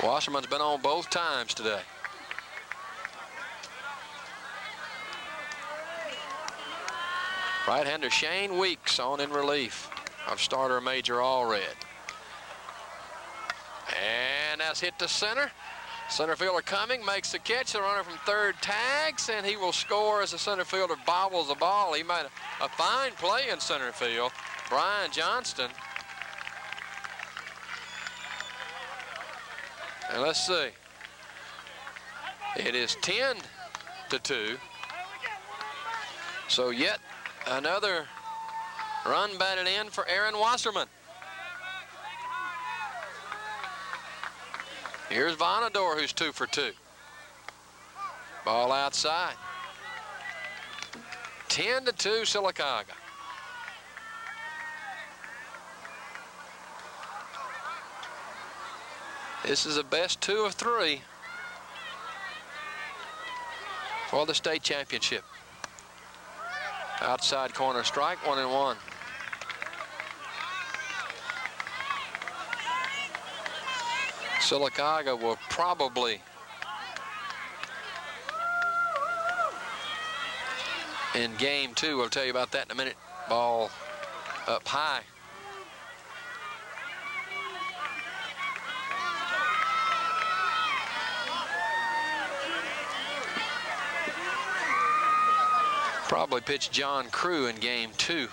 Wasserman's been on both times today. Right-hander Shane Weeks on in relief of starter Major Allred. And that's hit to center. Center fielder Cumming makes the catch. The runner from third tags, and he will score as the center fielder bobbles the ball. He made a fine play in center field. Brian Johnston. And let's see. It is 10-2. So yet another run batted in for Aaron Wasserman. Here's Vonador, who's 2 for 2. Ball outside. 10-2 Sylacauga. This is the best 2 of 3 for the state championship. Outside corner strike, 1-1. Sylacauga will probably in game 2, we'll tell you about that in a minute. Ball up high. Probably pitch John Crew in game 2.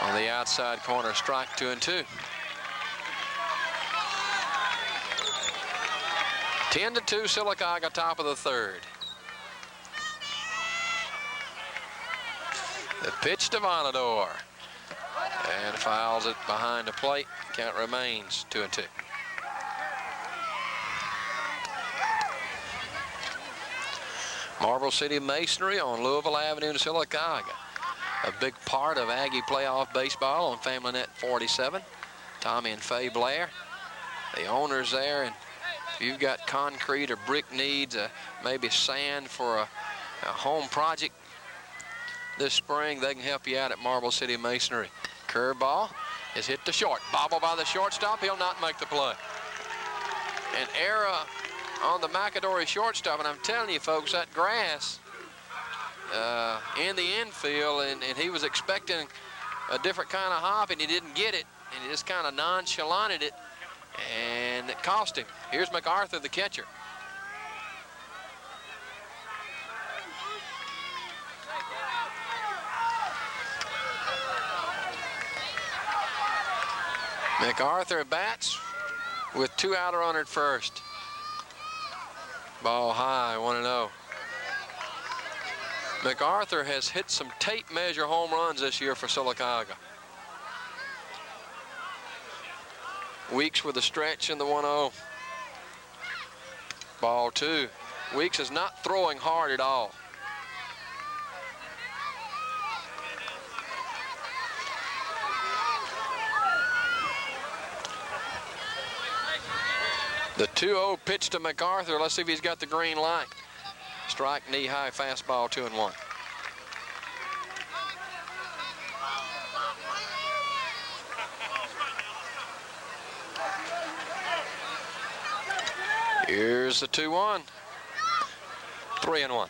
On the outside corner, strike 2-2. 10-2 Sylacauga, top of the third. The pitch to Vonador. And fouls it behind the plate. Count remains 2-2. Marble City Masonry on Louisville Avenue in Sylacauga. A big part of Aggie playoff baseball on FamilyNet 47. Tommy and Faye Blair, the owners there. And if you've got concrete or brick needs, maybe sand for a home project this spring, they can help you out at Marble City Masonry. Curveball is hit to short. Bobble by the shortstop. He'll not make the play. An error on the McAdory shortstop, and I'm telling you folks, that grass in the infield, and he was expecting a different kind of hop, and he didn't get it, and he just kind of nonchalanted it, and it cost him. Here's MacArthur, the catcher. MacArthur bats with 2 out runner at first. Ball high, 1-0. MacArthur has hit some tape measure home runs this year for Sylacauga. Weeks with a stretch in the 1-0. Ball 2. Weeks is not throwing hard at all. The 2-0 pitch to MacArthur. Let's see if he's got the green light. Strike, knee-high fastball, 2-1. Here's the 2-1. 3-1.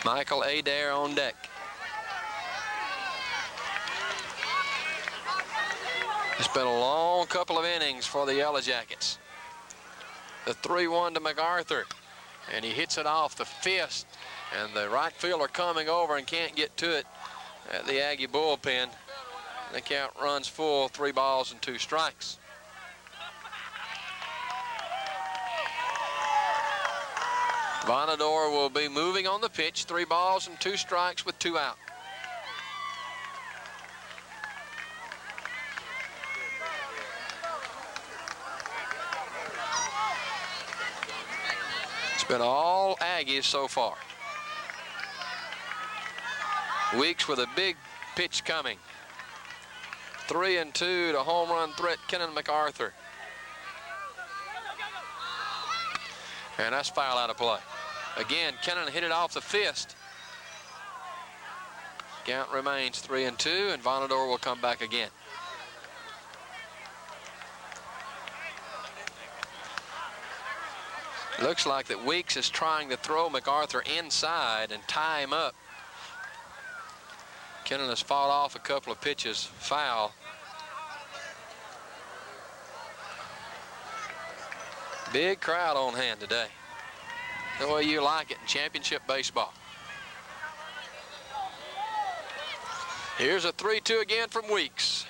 Michael Adair on deck. It's been a long couple of innings for the Yellow Jackets. The 3-1 to MacArthur, and he hits it off the fist, and the right fielder coming over and can't get to it at the Aggie bullpen. The count runs full, 3 balls and 2 strikes. Vonador will be moving on the pitch, 3 balls and 2 strikes with 2 out. It's been all Aggies so far. Weeks with a big pitch coming. 3-2 to home run threat, Kennan MacArthur. And that's foul out of play. Again, Kennan hit it off the fist. Count remains 3-2, and Vonador will come back again. Looks like that Weeks is trying to throw MacArthur inside and tie him up. Kennan has fought off a couple of pitches, foul. Big crowd on hand today. The way you like it in championship baseball. Here's a 3-2 again from Weeks.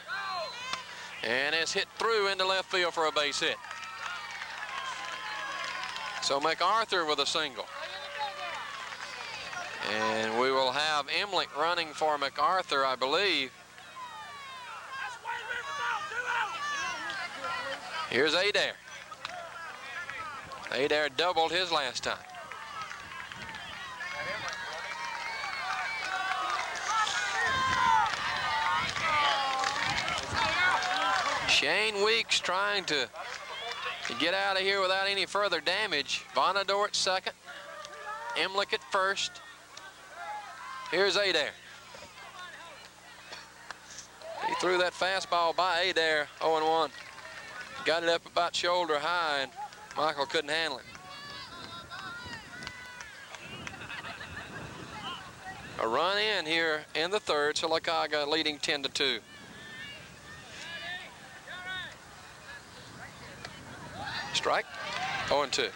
And it's hit through into left field for a base hit. So MacArthur with a single. And we will have Emlich running for MacArthur, I believe. Here's Adair. Adair doubled his last time. Shane Weeks trying to get out of here without any further damage. Vonador at second. Emlich at first. Here's Adair. He threw that fastball by Adair, 0-1. Got it up about shoulder high, and Michael couldn't handle it. A run in here in the third, Sylacauga leading 10-2. Strike, 0-2.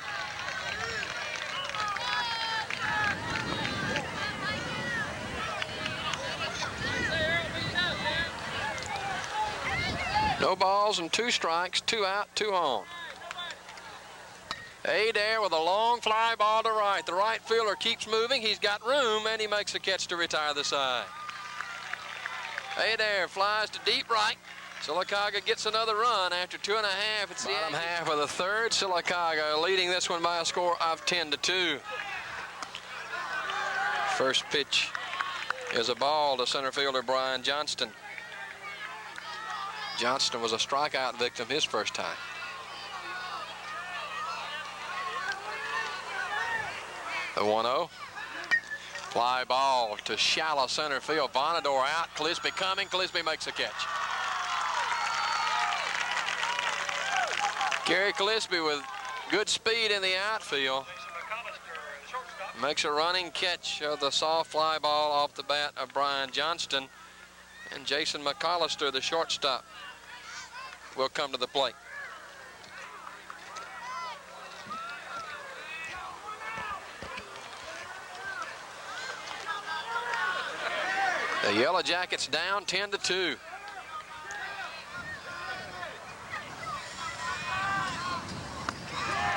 No balls and 2 strikes, 2 out, 2 on. Adair with a long fly ball to right. The right fielder keeps moving. He's got room, and he makes a catch to retire the side. Adair flies to deep right. Sylacauga gets another run after 2.5. It's the bottom half of the third. Sylacauga leading this one by a score of 10-2. First pitch is a ball to center fielder Brian Johnston. Johnston was a strikeout victim his first time. The 1-0. Fly ball to shallow center field. Vonador out. Clisby coming. Clisby makes a catch. Gary Clisby with good speed in the outfield. Makes a running catch of the soft fly ball off the bat of Brian Johnston. And Jason McAllister, the shortstop, will come to the plate. The Yellow Jackets down 10-2.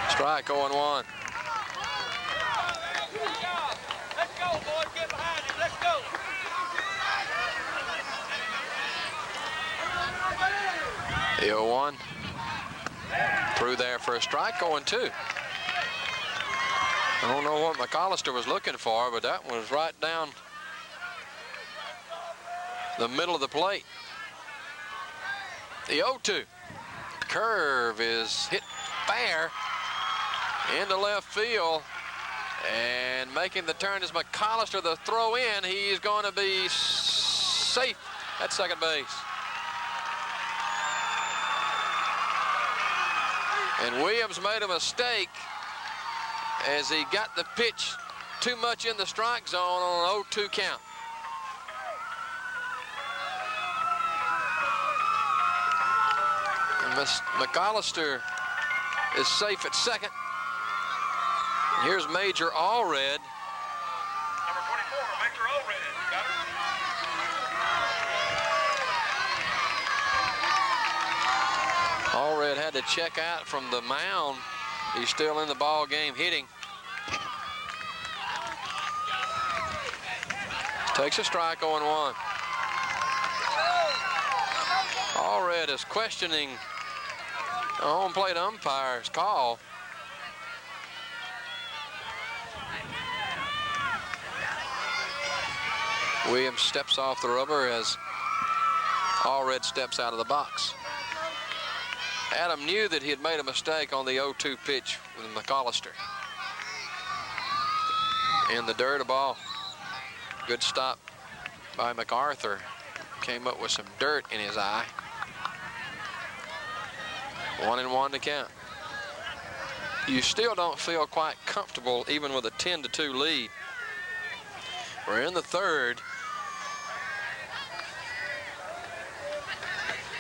Strike 0-1. Let's go, boys. Get behind him. Let's go. The 0-1. Through there for a strike, 0-2. I don't know what McAllister was looking for, but that was right down the middle of the plate. The 0-2. Curve is hit fair into left field, and making the turn is McAllister. The throw in, he's going to be safe at second base. And Williams made a mistake as he got the pitch too much in the strike zone on an 0-2 count. And McAllister is safe at second. And here's Major Allred. Number 24, Major Allred. Got her. Allred had to check out from the mound. He's still in the ball game hitting. Takes a strike, 0-1. Allred is questioning the home plate umpire's call. Williams steps off the rubber as Allred steps out of the box. Adam knew that he had made a mistake on the 0-2 pitch with McAllister. In the dirt, a ball. Good stop by MacArthur. Came up with some dirt in his eye. 1-1 to count. You still don't feel quite comfortable even with a 10-2 lead. We're in the third.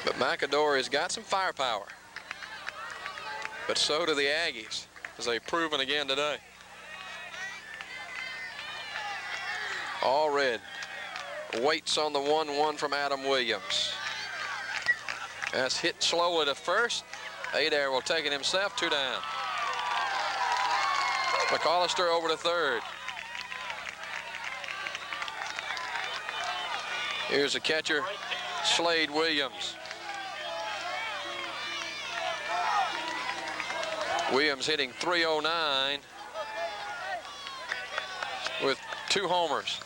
But McAdory's got some firepower. But so do the Aggies, as they've proven again today. Allred waits on the 1-1 from Adam Williams. That's hit slowly to first. Adair will take it himself, 2 down. McAllister over to third. Here's the catcher, Slade Williams. Williams hitting .309 with 2 homers.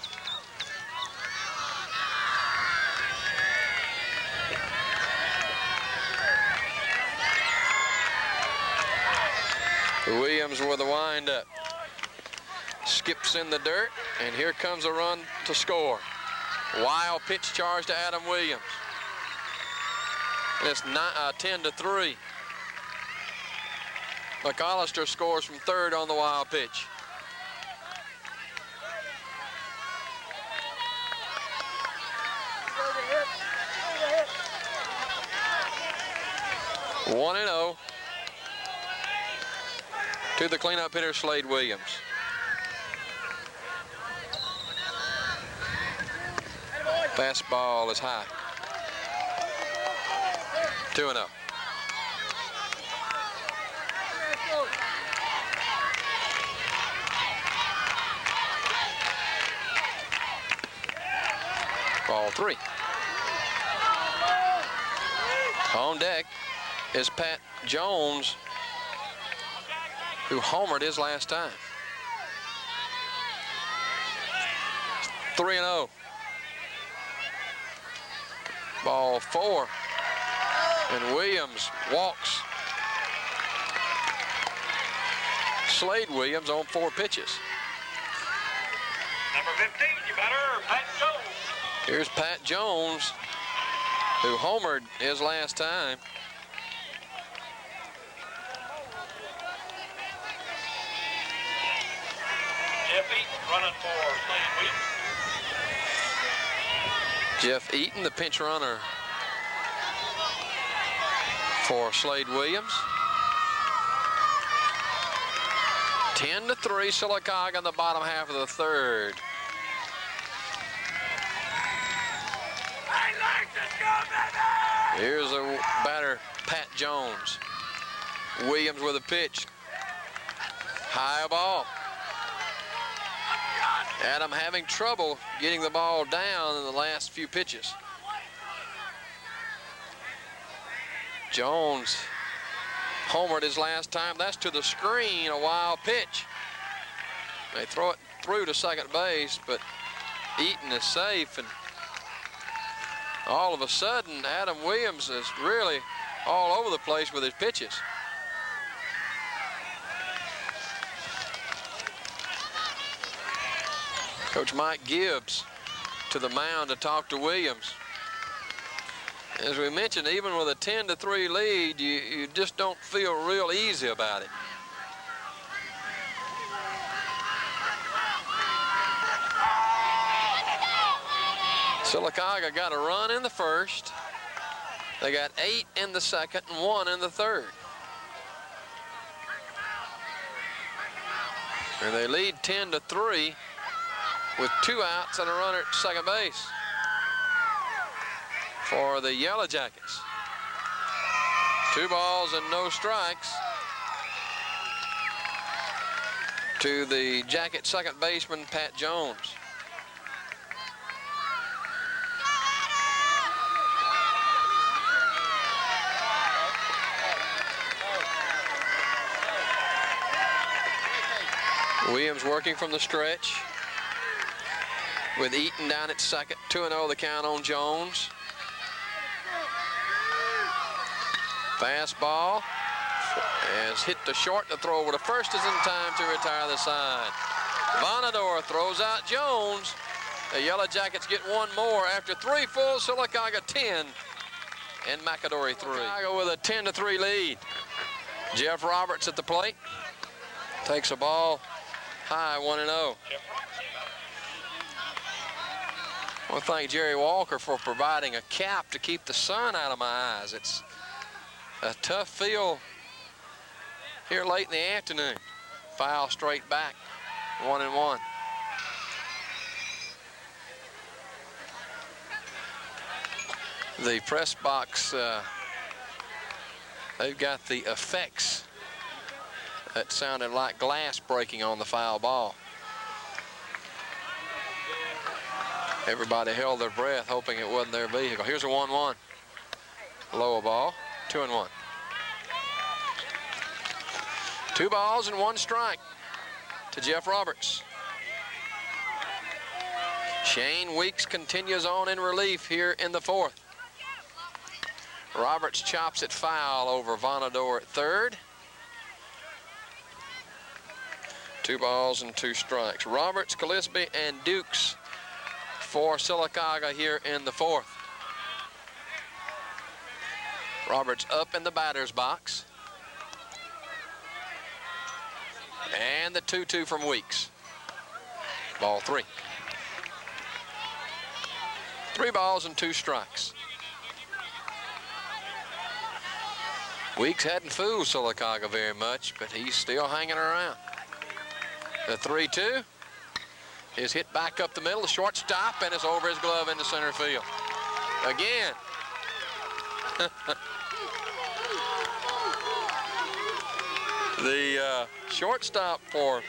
Williams with a windup. Skips in the dirt, and here comes a run to score. Wild pitch charge to Adam Williams. And it's 10-3. McAllister scores from third on the wild pitch. One and 0 to the cleanup hitter, Slade Williams. Fastball is high. 2-0. Ball 3. On deck is Pat Jones, who homered his last time. 3-0. Ball 4. And Williams walks Slade Williams on 4 pitches. Number 15, you better, Pat Jones. Here's Pat Jones, who homered his last time. Jeff Eaton running for Slade Williams. Jeff Eaton, the pinch runner for Slade Williams. 10-3, Sylacauga in the bottom half of the third. Here's a batter, Pat Jones. Williams with a pitch. High ball. Adam having trouble getting the ball down in the last few pitches. Jones homered his last time. That's to the screen, a wild pitch. They throw it through to second base, but Eaton is safe, and all of a sudden, Adam Williams is really all over the place with his pitches. Coach Mike Gibbs to the mound to talk to Williams. As we mentioned, even with a 10-3 lead, you just don't feel real easy about it. Sylacauga got a run in the first. They got 8 in the second and 1 in the third. And they lead 10-3 with 2 outs and a runner at second base for the Yellow Jackets. 2 balls and no strikes to the Jacket second baseman, Pat Jones. Williams working from the stretch with Eaton down at second. 2-0 the count on Jones. Fastball has hit the short. The throw over to first is in time to retire the side. Vonador throws out Jones. The Yellow Jackets get 1 more after 3 full. Sylacauga 10 and McAdory 3. Sylacauga with a 10-3 lead. Jeff Roberts at the plate. Takes a ball high, 1-0. I want to thank Jerry Walker for providing a cap to keep the sun out of my eyes. It's a tough field here late in the afternoon. Foul straight back, 1-1. The press box, they've got the effects that sounded like glass breaking on the foul ball. Everybody held their breath, hoping it wasn't their vehicle. Here's a 1-1. Low ball, 2-1. 2 balls and 1 strike to Jeff Roberts. Shane Weeks continues on in relief here in the 4th. Roberts chops it foul over Vonador at third. 2 balls and 2 strikes. Roberts, Gillespie, and Dukes for Sylacauga here in the 4th. Roberts up in the batter's box. And the 2-2 from Weeks. Ball 3. 3 balls and 2 strikes. Weeks hadn't fooled Sylacauga very much, but he's still hanging around. The 3-2 is hit back up the middle, the shortstop, and it's over his glove into center field. Again. The shortstop for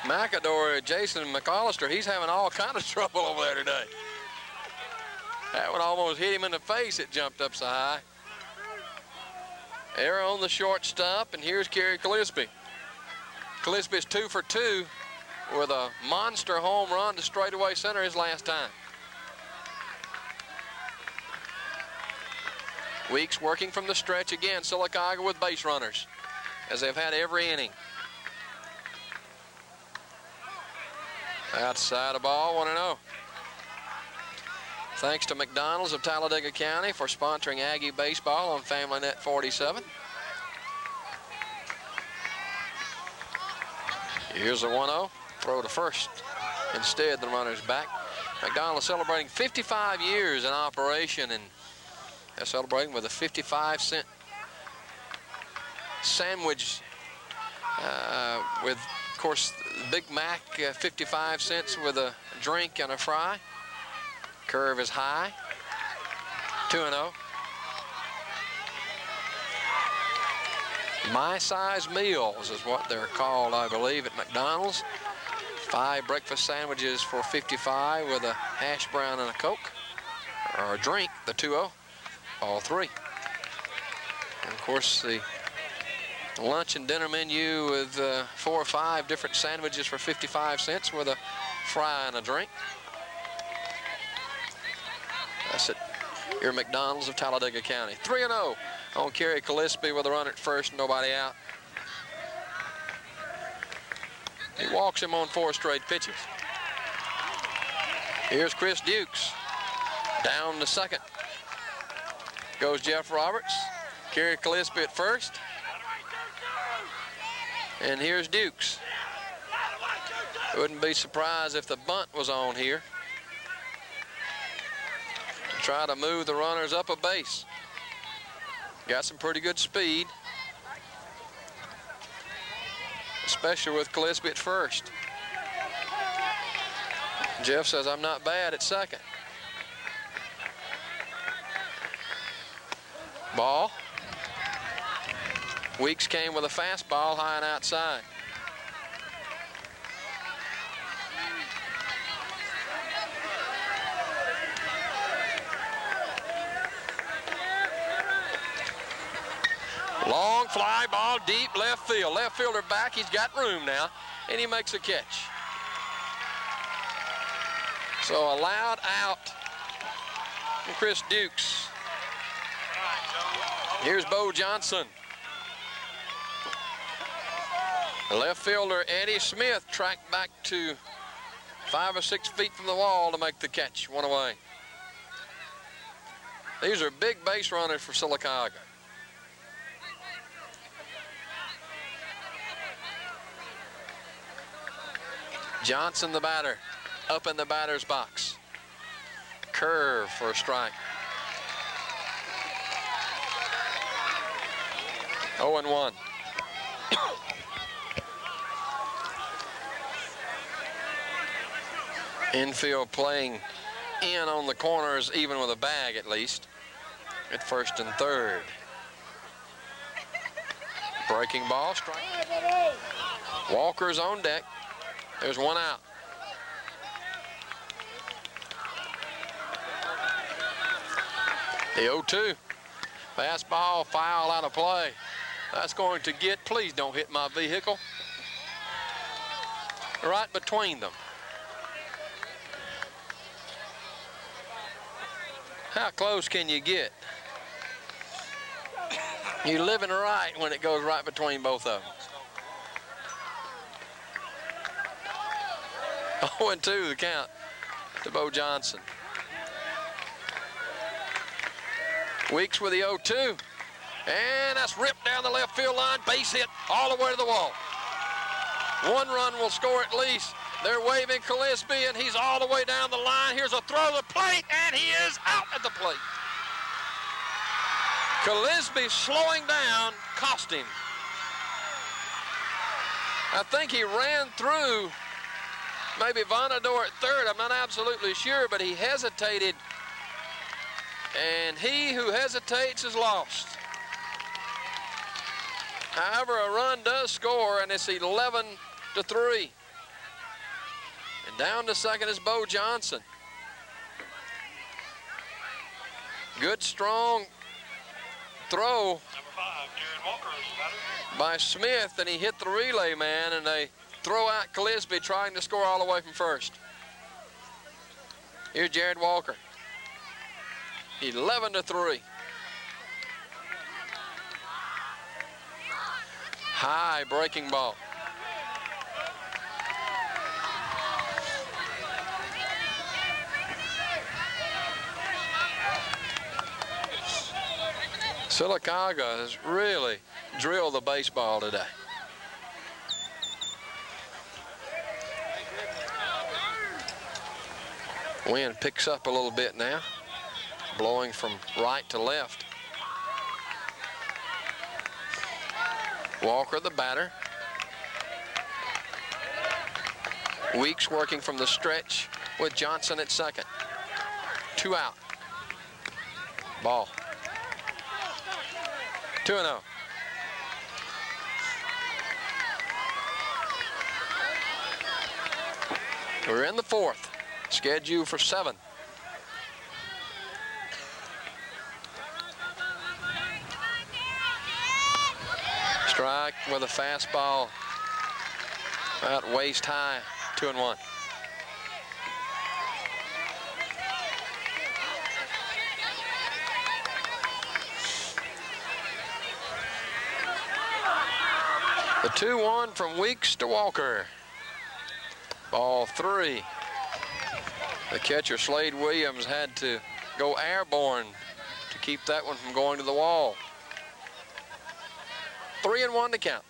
McAdory, Jason McAllister, he's having all kind of trouble over there today. That one almost hit him in the face. It jumped up so high. Error on the shortstop, and here's Kerry Gillespie. Gillespie's 2 for 2 with a monster home run to straightaway center his last time. Weeks working from the stretch again. Sylacauga with base runners, as they've had every inning. Outside the ball, 1-0. Thanks to McDonald's of Talladega County for sponsoring Aggie baseball on FamilyNet 47. Here's the 1-0. Throw to first. Instead, the runner's back. McDonald's celebrating 55 years in operation, and they're celebrating with a 55-cent sandwich with, of course, Big Mac, 55 cents with a drink and a fry. Curve is high. 2-0. My-size meals is what they're called, I believe, at McDonald's. 5 breakfast sandwiches for $55 with a hash brown and a Coke, or a drink, the 2-0, all 3. And of course, the lunch and dinner menu with 4 or 5 different sandwiches for 55 cents with a fry and a drink. That's at your McDonald's of Talladega County. 3-0 on Kerry Gillespie with a runner at first, nobody out. He walks him on 4 straight pitches. Here's Chris Dukes. Down to second goes Jeff Roberts. Kerry Gillespie at first. And here's Dukes. Wouldn't be surprised if the bunt was on here. Try to move the runners up a base. Got some pretty good speed, especially with Gillespie at first. Jeff says, I'm not bad at second. Ball. Weeks came with a fastball high and outside. Long fly ball, deep left field. Left fielder back, he's got room now, and he makes a catch. So allowed out from Chris Dukes. Here's Bo Johnson. The left fielder, Eddie Smith, tracked back to 5 or 6 feet from the wall to make the catch. 1 away. These are big base runners for Sylacauga. Johnson, the batter, up in the batter's box. Curve for a strike. 0-1. Infield playing in on the corners, even with a bag at least, at first and third. Breaking ball, strike. Walker's on deck. There's 1 out. The 0-2. Fastball, foul, out of play. That's going to get, please don't hit my vehicle. Right between them. How close can you get? You're living right when it goes right between both of them. 0-2 the count to Bo Johnson. Weeks with the 0-2. And that's ripped down the left field line. Base hit all the way to the wall. 1 run will score at least. They're waving Gillespie, and he's all the way down the line. Here's a throw to the plate, and he is out at the plate. Gillespie slowing down cost him. I think he ran through maybe Vonador at third. I'm not absolutely sure, but he hesitated. And he who hesitates is lost. However, a run does score, and it's 11-3. And down to second is Bo Johnson. Good, strong throw by Smith, and he hit the relay man, and they throw out Gillespie trying to score all the way from first. Here's Jared Walker. 11-3. High breaking ball. Sylacauga has really drilled the baseball today. Wind picks up a little bit now, blowing from right to left. Walker, the batter. Weeks working from the stretch with Johnson at second. 2 out. Ball. 2-0. We're in the fourth, scheduled for 7. Strike with a fastball about waist high, 2-1. The 2-1 from Weeks to Walker. Ball 3. The catcher, Slade Williams, had to go airborne to keep that one from going to the wall. 3-1 to count.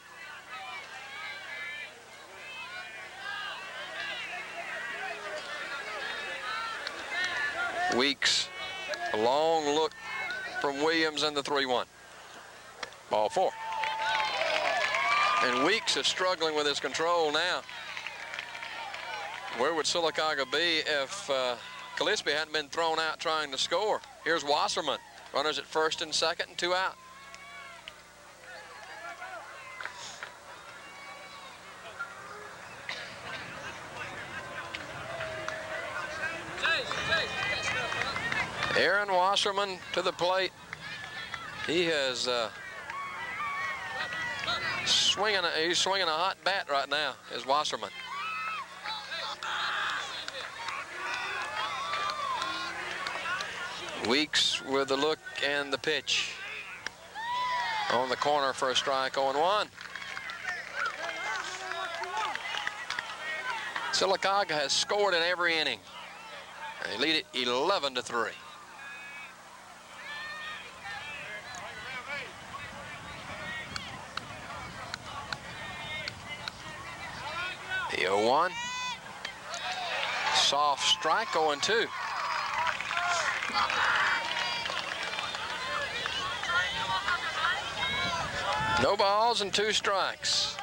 Weeks, a long look from Williams in the 3-1. Ball 4. And Weeks is struggling with his control now. Where would Sylacauga be if Gillespie hadn't been thrown out trying to score? Here's Wasserman. Runners at first and second and 2 out. Aaron Wasserman to the plate. He has he's swinging a hot bat right now, is Wasserman. Weeks with the look and the pitch. On the corner for a strike, 0-1. Sylacauga has scored in every inning. They lead it 11-3. The 0-1. Soft strike, 0-2. No balls and 2 strikes.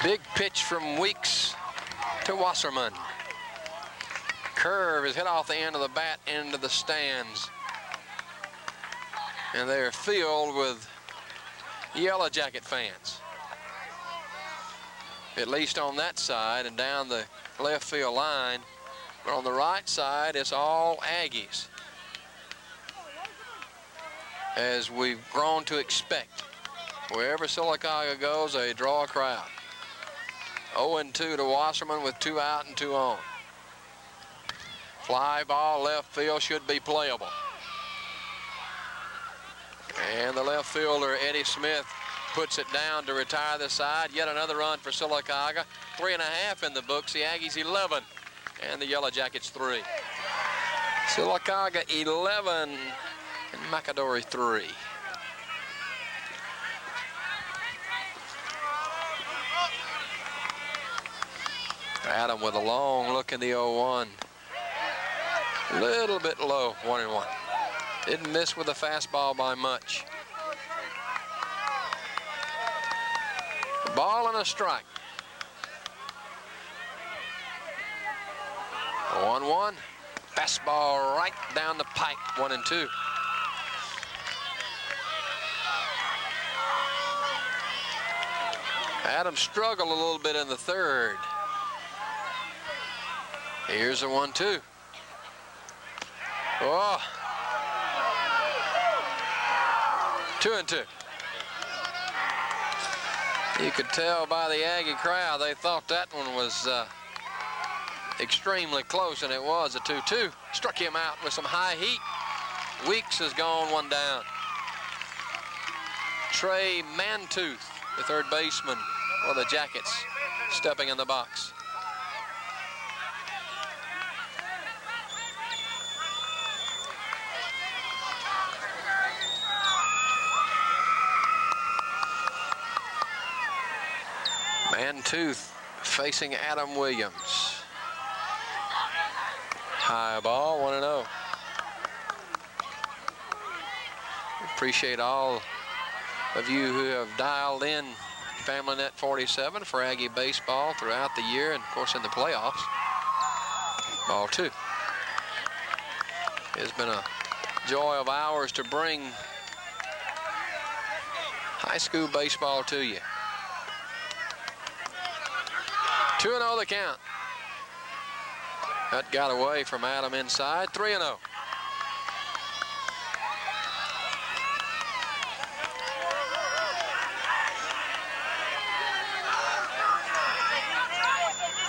Big pitch from Weeks to Wasserman. Curve is hit off the end of the bat into the stands. And they're filled with Yellow Jacket fans. At least on that side and down the left field line. But on the right side, it's all Aggies, as we've grown to expect. Wherever Sylacauga goes, they draw a crowd. 0-2 to Wasserman with 2 out and 2 on. Fly ball left field, should be playable. And the left fielder, Eddie Smith, puts it down to retire the side. Yet another run for Sylacauga. 3.5 in the books. The Aggies 11 and the Yellow Jackets 3. Sylacauga 11 and McAdory 3. Adam with a long look in the 0-1. Little bit low, 1-1. Didn't miss with a fastball by much. A ball and a strike. 1-1. Fastball right down the pipe, 1-2. Adam struggled a little bit in the third. Here's a 1-2. Oh. 2-2. You could tell by the Aggie crowd they thought that one was extremely close, and it was a 2-2. Struck him out with some high heat. Weeks has gone one down. Trey Mantooth, the third baseman for the Jackets, stepping in the box. Mantooth facing Adam Williams. High ball, 1-0. Appreciate all of you who have dialed in FamilyNet 47 for Aggie baseball throughout the year and, of course, in the playoffs. Ball 2. It's been a joy of ours to bring high school baseball to you. 2-0 the count. That got away from Adam inside. 3-0.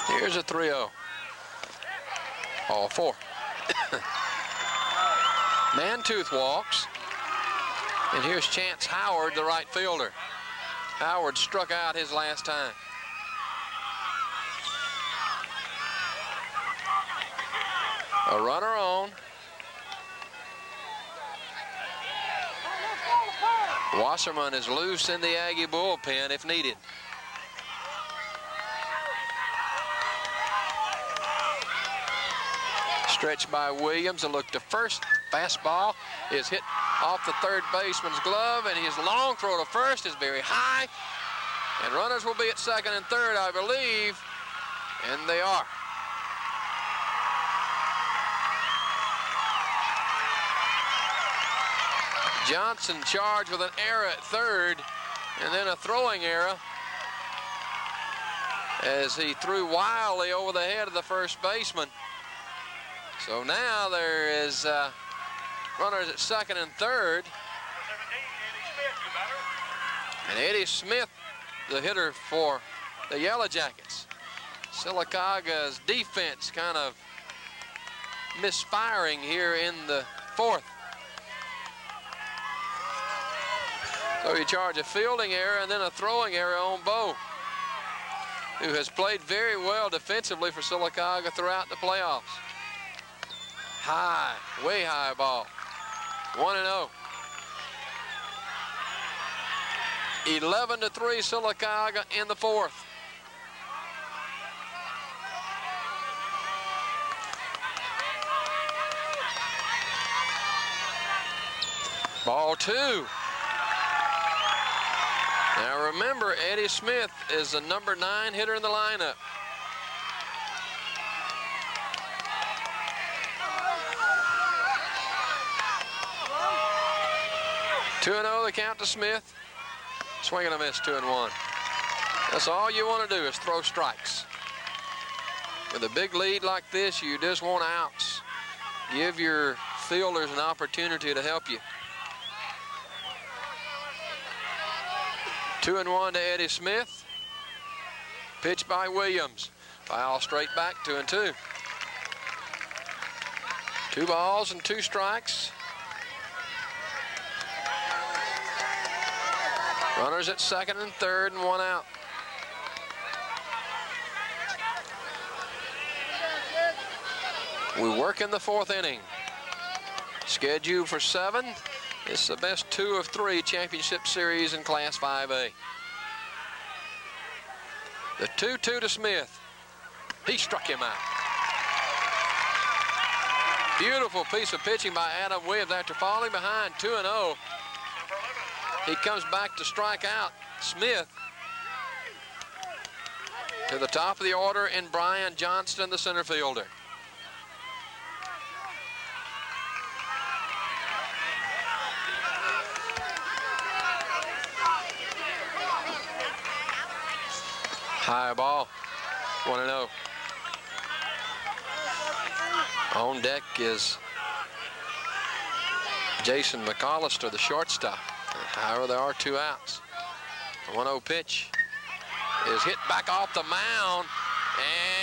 Here's a 3-0. All four. Mantooth walks. And here's Chance Howard, the right fielder. Howard struck out his last time. A runner on. Wasserman is loose in the Aggie bullpen if needed. Stretched by Williams, a look to first. Fastball is hit off the third baseman's glove, and his long throw to first is very high. And runners will be at second and third, I believe, and they are. Johnson charged with an error at third, and then a throwing error as he threw wildly over the head of the first baseman. So now there is runners at second and third. And Eddie Smith, the hitter for the Yellow Jackets. Sylacauga's defense kind of misfiring here in the fourth. So you charge a fielding error and then a throwing error on Bo, who has played very well defensively for Sylacauga throughout the playoffs. High, way high ball. 1-0. 11-3 Sylacauga in the fourth. Ball two. Now remember, Eddie Smith is the number 9 hitter in the lineup. Two 2-0 the count to Smith. Swing and a miss, 2-1. That's all you want to do is throw strikes. With a big lead like this, you just want outs. Give your fielders an opportunity to help you. 2-1 to Eddie Smith. Pitch by Williams. Foul straight back, 2-2. 2 balls and 2 strikes. Runners at second and third and 1 out. We work in the fourth inning. Scheduled for 7. It's the best 2 of 3 championship series in Class 5A. The 2-2 to Smith. He struck him out. Beautiful piece of pitching by Adam Williams after falling behind 2-0. He comes back to strike out Smith. To the top of the order in Brian Johnston, the center fielder. High ball, 1-0. On deck is Jason McAllister, the shortstop. However, there are 2 outs. The 1-0 pitch is hit back off the mound,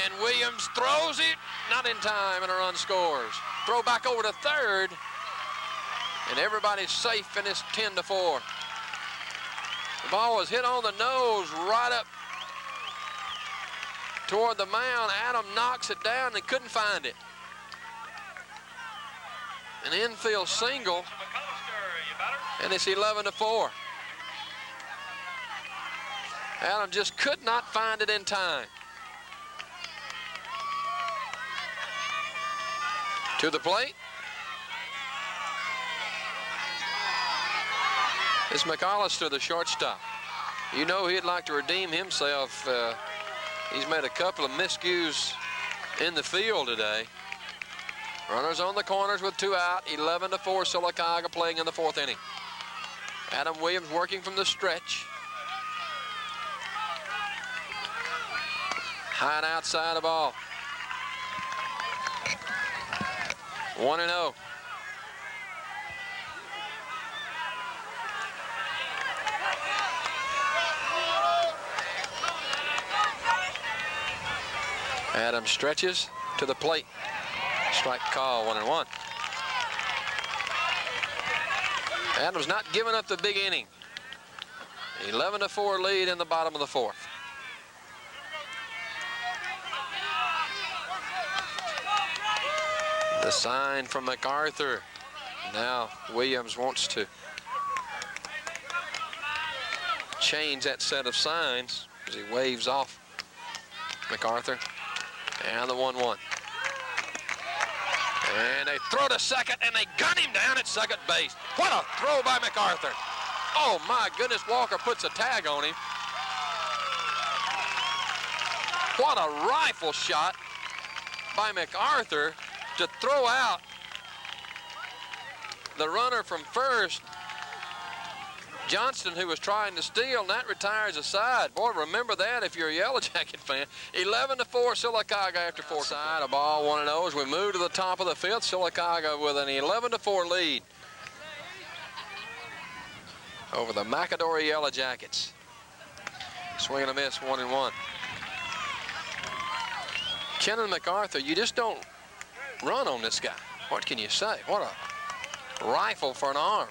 and Williams throws it, not in time, and a run scores. Throw back over to third, and everybody's safe, and it's 10-4. The ball was hit on the nose right up toward the mound. Adam knocks it down and couldn't find it. An infield single, and it's 11-4. Adam just could not find it in time. To the plate. It's McAllister, the shortstop. You know he'd like to redeem himself. He's made a couple of miscues in the field today. Runners on the corners with 2 out. 11-4 Sylacauga playing in the fourth inning. Adam Williams working from the stretch. High and outside the ball. 1-0. Adams stretches to the plate. Strike call, 1-1. Adams not giving up the big inning. 11-4 lead in the bottom of the fourth. The sign from MacArthur. Now Williams wants to change that set of signs as he waves off MacArthur. And the 1-1. And they throw to second, and they gun him down at second base. What a throw by MacArthur. Oh, my goodness, Walker puts a tag on him. What a rifle shot by MacArthur to throw out the runner from first, Johnston, who was trying to steal, and that retires aside. Boy, remember that if you're a Yellow Jacket fan. 11-4 Sylacauga after 4. Side, a ball 1-0 as we move to the top of the fifth. Sylacauga with an 11-4 lead over the McAdory Yellow Jackets. Swing and a miss, 1-1. Kenan MacArthur, you just don't run on this guy. What can you say? What a rifle for an arm.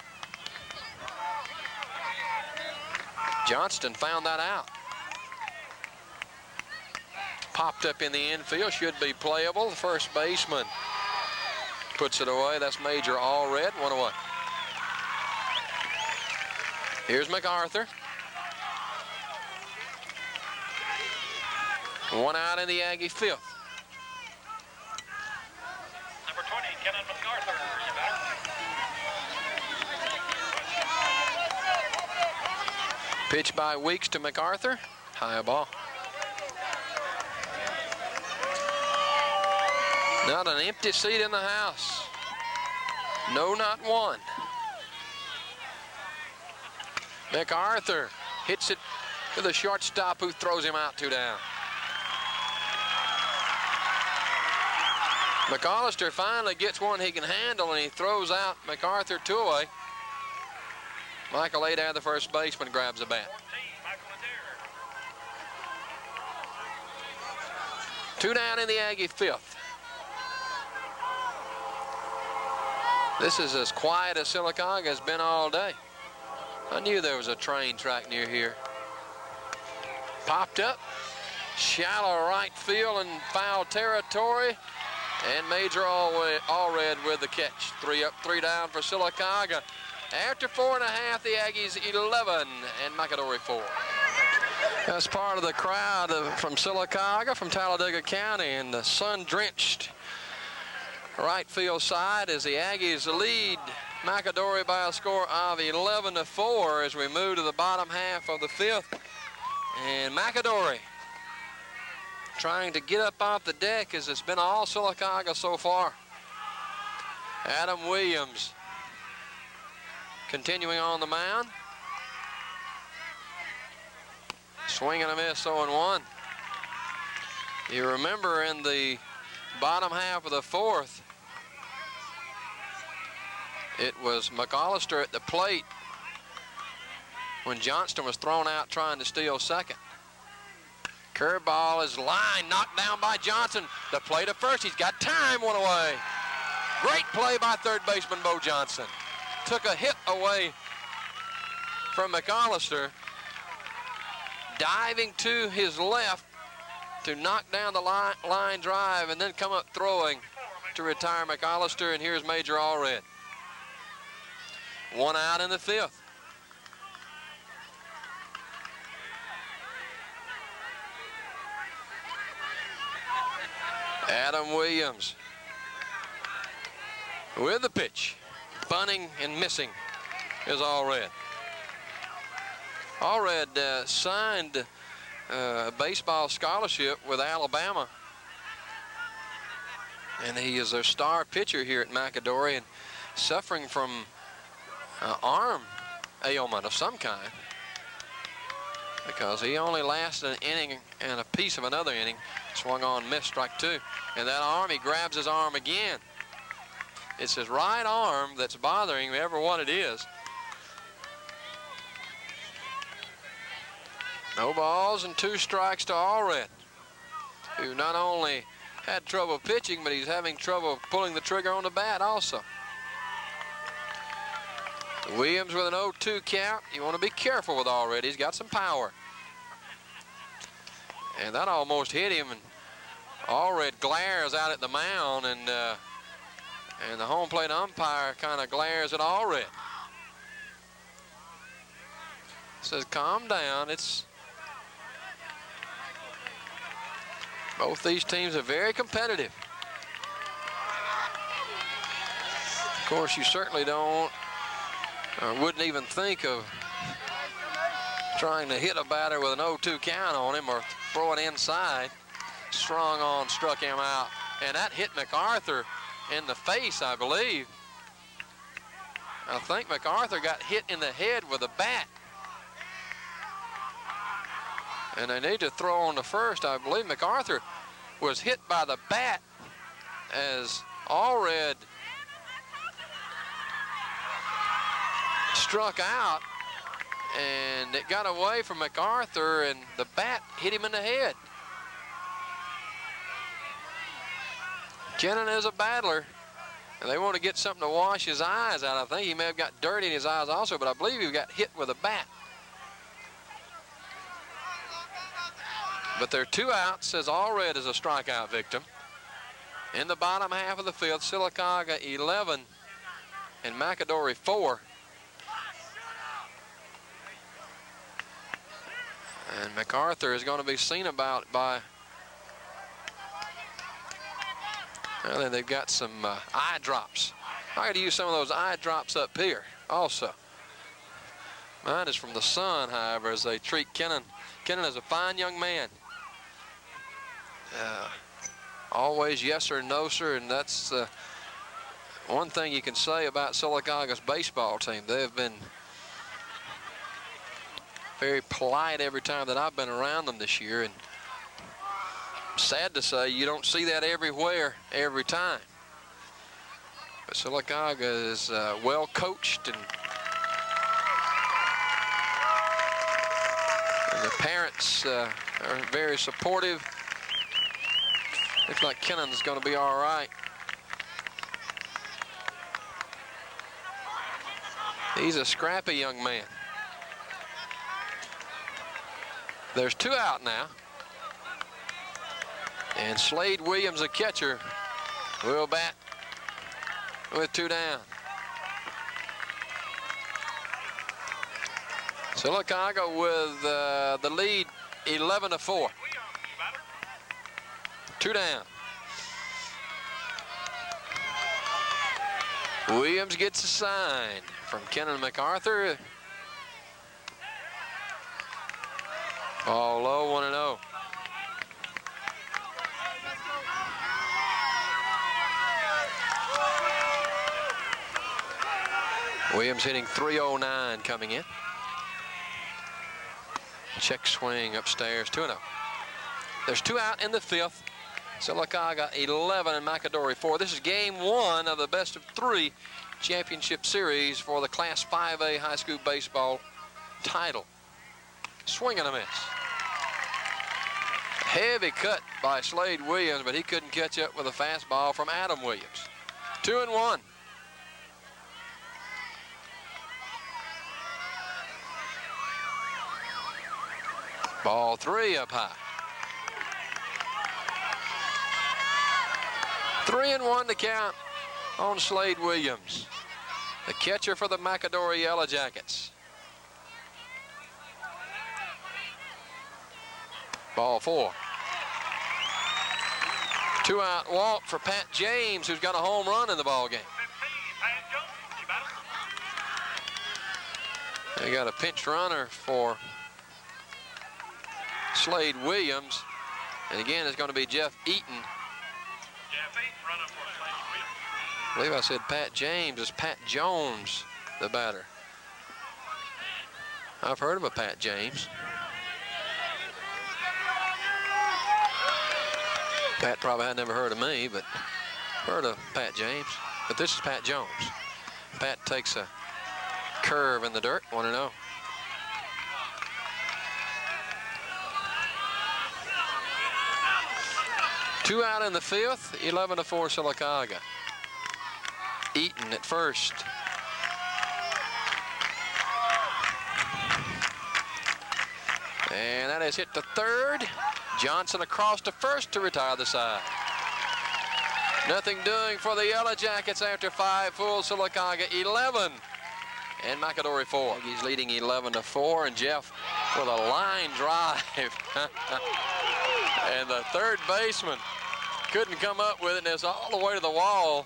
Johnston found that out. Popped up in the infield, should be playable. The first baseman puts it away. That's Major Allred, 1-1. Here's MacArthur. One out in the Aggie fifth. Number 20, Kenan MacArthur. You better. Pitch by Weeks to MacArthur. High ball. Not an empty seat in the house. No, not one. MacArthur hits it to the shortstop, who throws him out 2 down. McAllister finally gets one he can handle, and he throws out MacArthur 2 away. Michael Adair, the first baseman, grabs the bat. 2 down in the Aggie fifth. This is as quiet as Sylacauga has been all day. I knew there was a train track near here. Popped up, shallow right field in foul territory, and Major Allred with the catch. 3 up, 3 down for Sylacauga. After 4.5, the Aggies 11 and McAdory 4. That's part of the crowd from Sylacauga, from Talladega County, and the sun-drenched right field side as the Aggies lead McAdory by a score of 11-4 as we move to the bottom half of the fifth. And McAdory trying to get up off the deck, as it's been all Sylacauga so far. Adam Williams continuing on the mound. Swing and a miss, 0-1. You remember in the bottom half of the fourth, it was McAllister at the plate when Johnston was thrown out trying to steal second. Curveball is line, knocked down by Johnson. The play to first, he's got time, 1 away. Great play by third baseman Bo Johnson. Took a hit away from McAllister, diving to his left to knock down the line drive and then come up throwing to retire McAllister. And here's Major Allred. 1 out in the fifth. Adam Williams with the pitch. Bunting and missing is Allred. Allred signed a baseball scholarship with Alabama, and he is their star pitcher here at McAdory, and suffering from arm ailment of some kind. because he only lasted an inning and a piece of another inning. Swung on, missed, strike 2. And that arm, he grabs his arm again. It's his right arm that's bothering him, whatever what it is. No balls and 2 strikes to Allred, who not only had trouble pitching, but he's having trouble pulling the trigger on the bat also. Williams with an 0-2 count. You want to be careful with Allred. He's got some power. And that almost hit him, and Allred glares out at the mound, and the home plate umpire kind of glares at Allred. Says, calm down. Both these teams are very competitive. Of course, you certainly wouldn't even think of trying to hit a batter with an 0-2 count on him or throw it inside. Strung on, struck him out. And that hit MacArthur in the face, I believe. I think MacArthur got hit in the head with a bat. And they need to throw on the first. I believe MacArthur was hit by the bat as Allred struck out, and it got away from MacArthur, and the bat hit him in the head. Kennan is a battler, and they want to get something to wash his eyes out. I think he may have got dirt in his eyes also, but I believe he got hit with a bat. But there are 2 outs as Allred is a strikeout victim. In the bottom half of the 5th, Sylacauga 11 and McAdory 4. And MacArthur is going to be seen about by, well, they've got some eye drops. I got to use some of those eye drops up here also. Mine is from the sun, however, as they treat Kennan. Kennan is a fine young man. Always yes sir, no sir, and that's one thing you can say about Sylacauga's baseball team. They have been very polite every time that I've been around them this year, and sad to say you don't see that everywhere every time. But Sylacauga is well coached, and the parents are very supportive. Looks like Kennan's going to be all right. He's a scrappy young man. There's 2 out now. And Slade Williams, a catcher, will bat with 2 down. Sylacauga with the lead 11-4. 2 down. Williams gets a sign from Kennan MacArthur. Ball low, 1-0. Williams hitting .309 coming in. Check swing upstairs, 2-0. There's 2 out in the 5th. Sylacauga 11 and McAdory 4. This is game 1 of the best of 3 championship series for the Class 5A high school baseball title. Swing and a miss. Heavy cut by Slade Williams, but he couldn't catch up with a fastball from Adam Williams. 2-1. Ball 3 up high. 3-1 to count on Slade Williams, the catcher for the McAdory Yellow Jackets. Ball 4. 2 out walk for Pat James, who's got a home run in the ball game. They got a pinch runner for Slade Williams, and again it's going to be Jeff Eaton. I believe I said Pat James. It's Pat Jones, the batter. I've heard of a Pat James. Pat probably had never heard of me, but heard of Pat James. But this is Pat Jones. Pat takes a curve in the dirt, 1-0. Two out in the fifth, 11-4 Sylacauga. Eaton at first. And that is hit to third. Johnson across to first to retire the side. Nothing doing for the Yellow Jackets after 5 full. Sylacauga 11 and McAdory 4. He's leading 11-4, and Jeff with a line drive. And the third baseman couldn't come up with it, and it's all the way to the wall.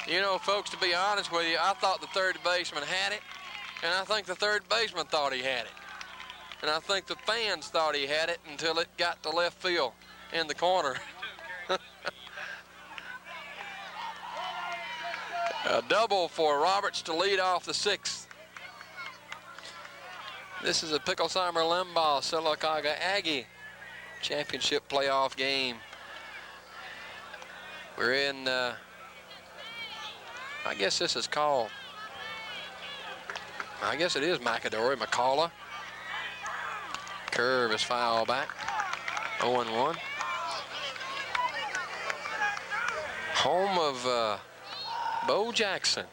You know, folks, to be honest with you, I thought the third baseman had it, and I think the third baseman thought he had it. And I think the fans thought he had it until it got to left field in the corner. A double for Roberts to lead off the sixth. This is a Picklesheimer-Limbaugh Sylacauga Aggie championship playoff game. We're in, I guess this is called, I guess it is McAdory, McCullough. Curve is foul back, 0-1. Home of Bo Jackson.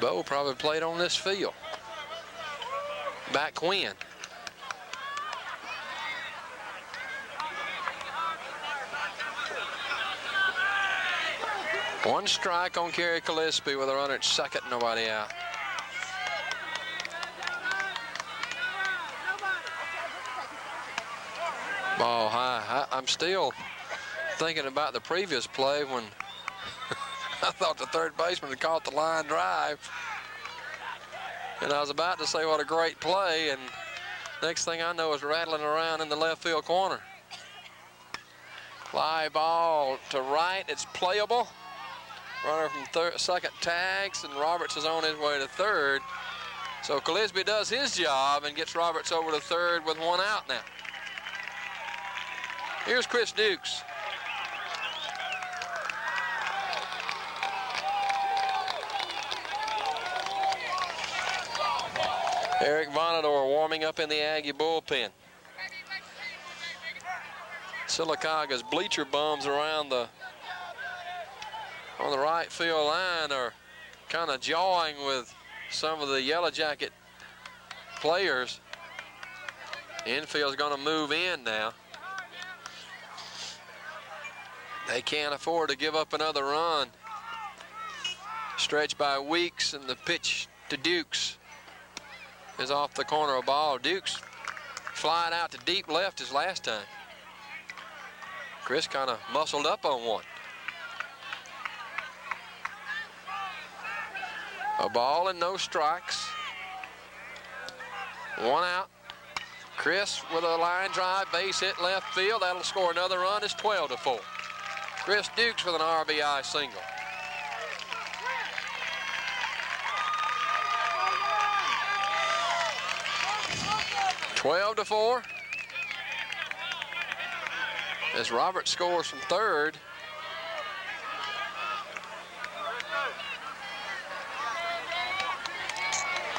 Bo probably played on this field back when. One strike on Kerry Gillespie with a runner at second, nobody out. Ball high. I'm still thinking about the previous play when I thought the third baseman had caught the line drive. And I was about to say what a great play, and next thing I know is rattling around in the left field corner. Fly ball to right, it's playable. Runner from second tags, and Roberts is on his way to third. So Gillespie does his job and gets Roberts over to third with one out now. Here's Chris Dukes. Eric Vonador warming up in the Aggie bullpen. Sylacauga's bleacher bums around on the right field line are kind of jawing with some of the Yellow Jacket players. Infield's going to move in now. They can't afford to give up another run. Stretched by Weeks, and the pitch to Dukes is off the corner of ball. Dukes flying out to deep left his last time. Chris kind of muscled up on one. A ball and no strikes. One out. Chris with a line drive, base hit left field. That'll score another run. It's 12-4. Chris Dukes with an RBI single. (12-4). As Roberts scores from third.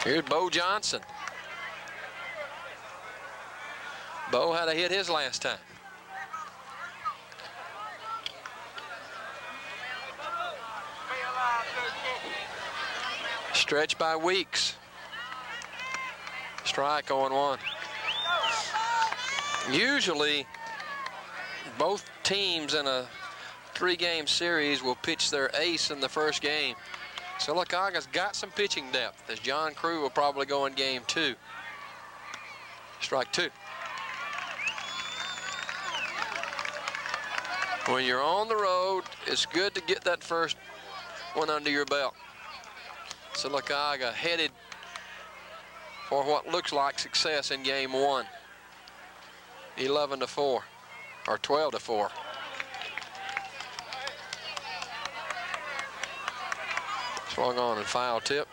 Here's Bo Johnson. Bo had a hit his last time. Stretch by Weeks. Strike 0-1. Usually, both teams in a 3-game series will pitch their ace in the first game. Sylacauga's got some pitching depth, as John Crew will probably go in game 2. Strike 2. When you're on the road, it's good to get that first one under your belt. Sylacauga headed for what looks like success in game 1. 11-4, or 12-4. Swung on and foul tip.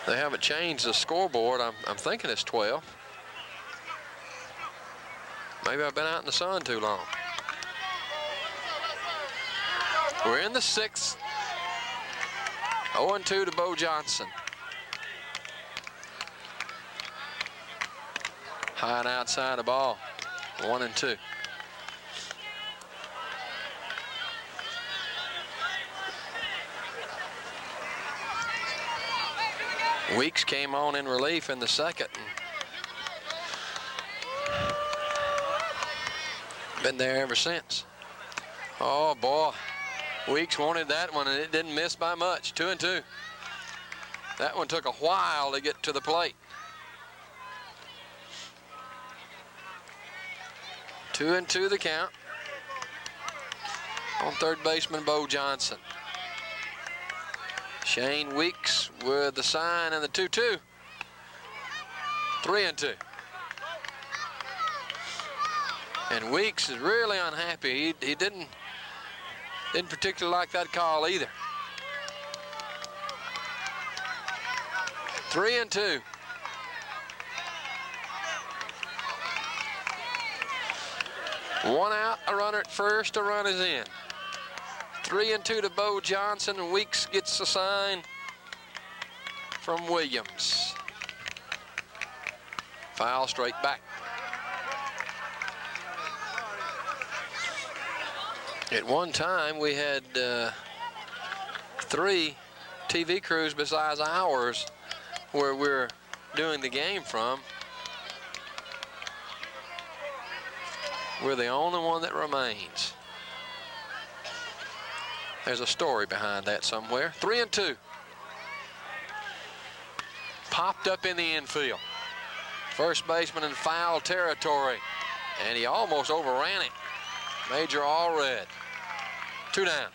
They haven't changed the scoreboard. I'm thinking it's 12. Maybe I've been out in the sun too long. We're in the 6th. 0-2 to Bo Johnson. High and outside the ball. 1-2. Weeks came on in relief in the 2nd. Been there ever since. Oh boy, Weeks wanted that one and it didn't miss by much. 2-2. That one took a while to get to the plate. 2-2 the count. On third baseman Bo Johnson. Shane Weeks with the sign and the 2-2. 3-2. And Weeks is really unhappy. He didn't particularly like that call either. 3-2. One out, a runner at first, a run is in. 3-2 to Bo Johnson, and Weeks gets a sign from Williams. Foul straight back. At one time, we had 3 TV crews besides ours where we're doing the game from. We're the only one that remains. There's a story behind that somewhere. 3-2. Popped up in the infield. First baseman in foul territory, and he almost overran it. Major Allred. 2 down.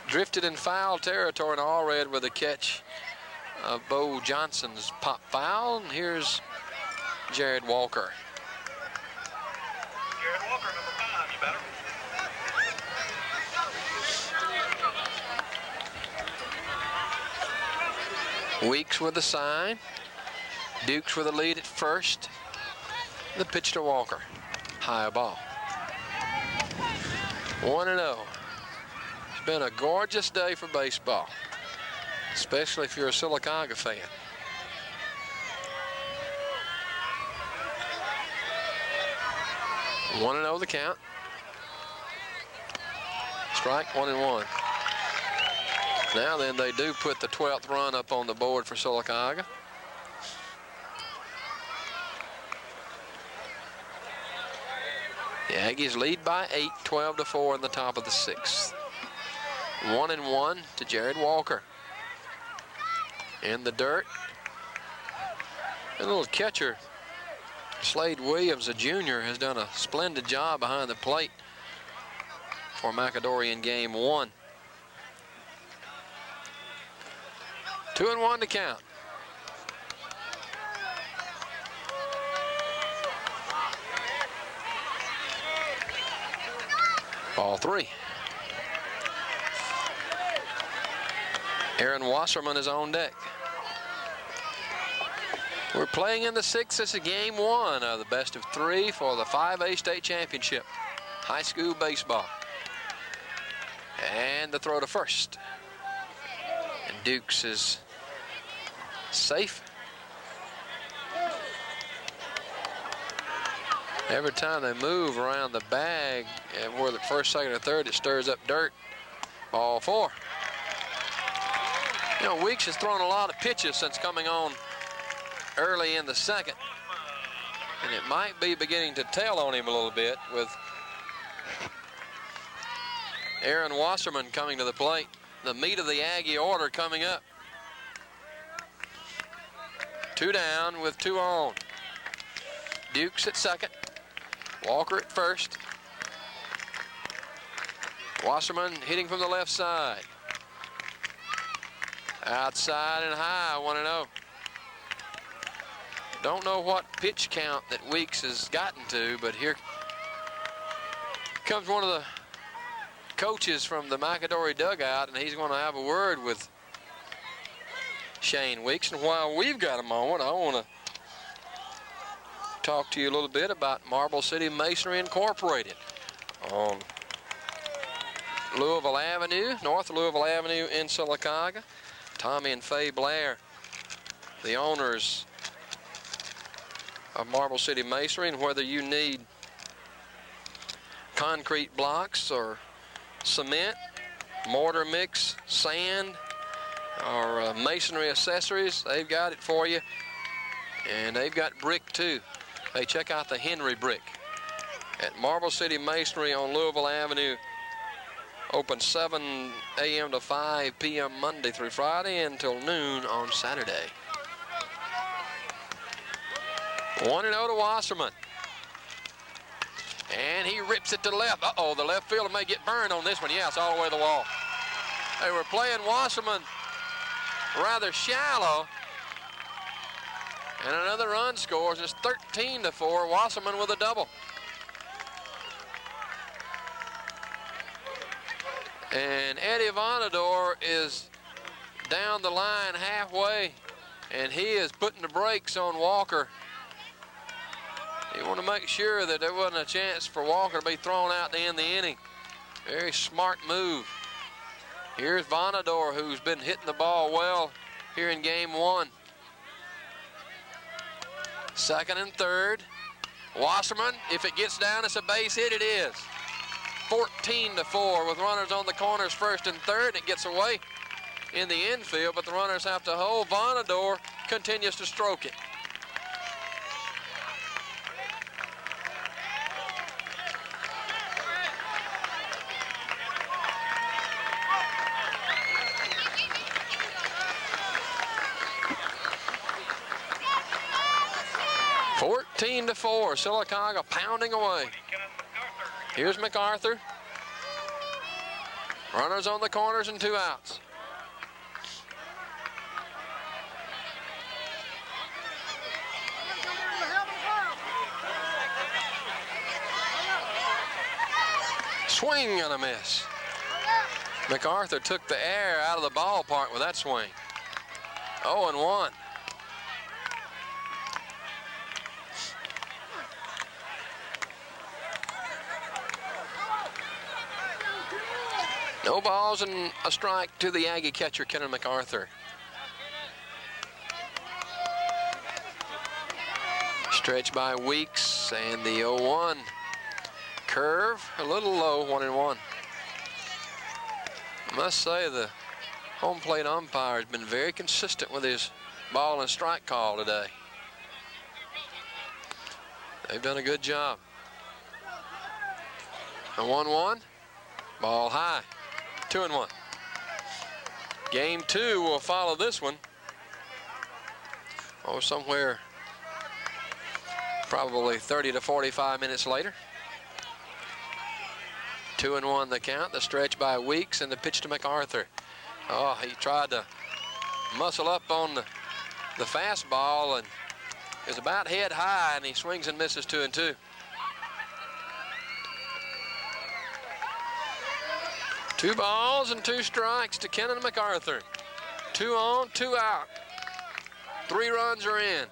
Drifted in foul territory, and Allred with a catch of Bo Johnson's pop foul. And here's Jared Walker. Jared Walker, number 5, you better. Weeks with the sign. Dukes with the lead at first. The pitch to Walker. High ball. 1-0. It's been a gorgeous day for baseball, especially if you're a Sylacauga fan. One and 0 the count. Strike 1-1. Now then, they do put the 12th run up on the board for Sylacauga. The Aggies lead by 8, 12-4 in the top of the 6th. 1-1 to Jared Walker. In the dirt. A little catcher, Slade Williams, a junior, has done a splendid job behind the plate for McAdory in game 1. 2-1 to count. Ball 3. Aaron Wasserman is on deck. We're playing in the 6th. This is game 1 of the best of 3 for the 5A state championship. High school baseball. And the throw to first. And Dukes is safe. Every time they move around the bag, where the first, second, or third, it stirs up dirt. Ball 4. You know, Weeks has thrown a lot of pitches since coming on early in the 2nd. And it might be beginning to tell on him a little bit with Aaron Wasserman coming to the plate. The meat of the Aggie order coming up. 2 down with 2 on. Dukes at second. Walker at first. Wasserman hitting from the left side. Outside and high, 1-0. Don't know what pitch count that Weeks has gotten to, but here comes one of the coaches from the McAdory dugout, and he's going to have a word with Shane Weeks. And while we've got a moment, I want to talk to you a little bit about Marble City Masonry Incorporated on Louisville Avenue, North Louisville Avenue in Sylacauga. Tommy and Faye Blair, the owners of Marble City Masonry, and whether you need concrete blocks or cement, mortar mix, sand, or masonry accessories, they've got it for you. And they've got brick too. Hey, check out the Henry brick at Marble City Masonry on Louisville Avenue. Open 7 a.m. to 5 p.m. Monday through Friday until noon on Saturday. 1-0 to Wasserman. And he rips it to the left. Uh-oh, the left fielder may get burned on this one. Yeah, it's all the way to the wall. They were playing Wasserman rather shallow. And another run scores. It's 13-4. Wasserman with a double. And Eddie Vonador is down the line halfway, and he is putting the brakes on Walker. You want to make sure that there wasn't a chance for Walker to be thrown out to end the inning. Very smart move. Here's Vonador, who's been hitting the ball well here in game one. Second and third. Wasserman, if it gets down, it's a base hit. It is. 14-4 with runners on the corners first and third. It gets away in the infield, but the runners have to hold. Vonador continues to stroke it. To 4, Sylacauga pounding away. Here's MacArthur. Runners on the corners and 2 outs. Swing and a miss. MacArthur took the air out of the ballpark with that swing. 0-1. No balls and a strike to the Aggie catcher, Kennan MacArthur. Stretch by Weeks, and the 0-1. Curve, a little low, 1-1. I must say the home plate umpire has been very consistent with his ball and strike call today. They've done a good job. A 1-1, ball high. 2-1. Game 2 will follow this one. Oh, somewhere probably 30 to 45 minutes later. 2-1 the count. The stretch by Weeks and the pitch to MacArthur. Oh, he tried to muscle up on the fastball and is about head high, and he swings and misses 2-2. 2 balls and 2 strikes to Kennan MacArthur. 2 on, 2 out. 3 runs are in.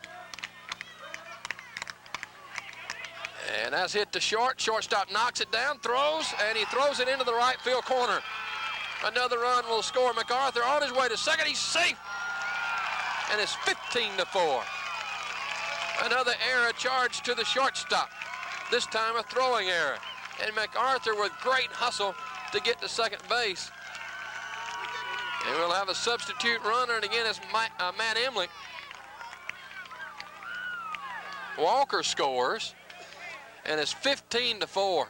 And that's hit to short. Shortstop knocks it down, throws, and he throws it into the right field corner. Another run will score. MacArthur on his way to second. He's safe. And it's 15-4. Another error charged to the shortstop. This time a throwing error. And MacArthur with great hustle to get to second base. And we'll have a substitute runner, and again it's Matt Emlich. Walker scores, and it's 15-4.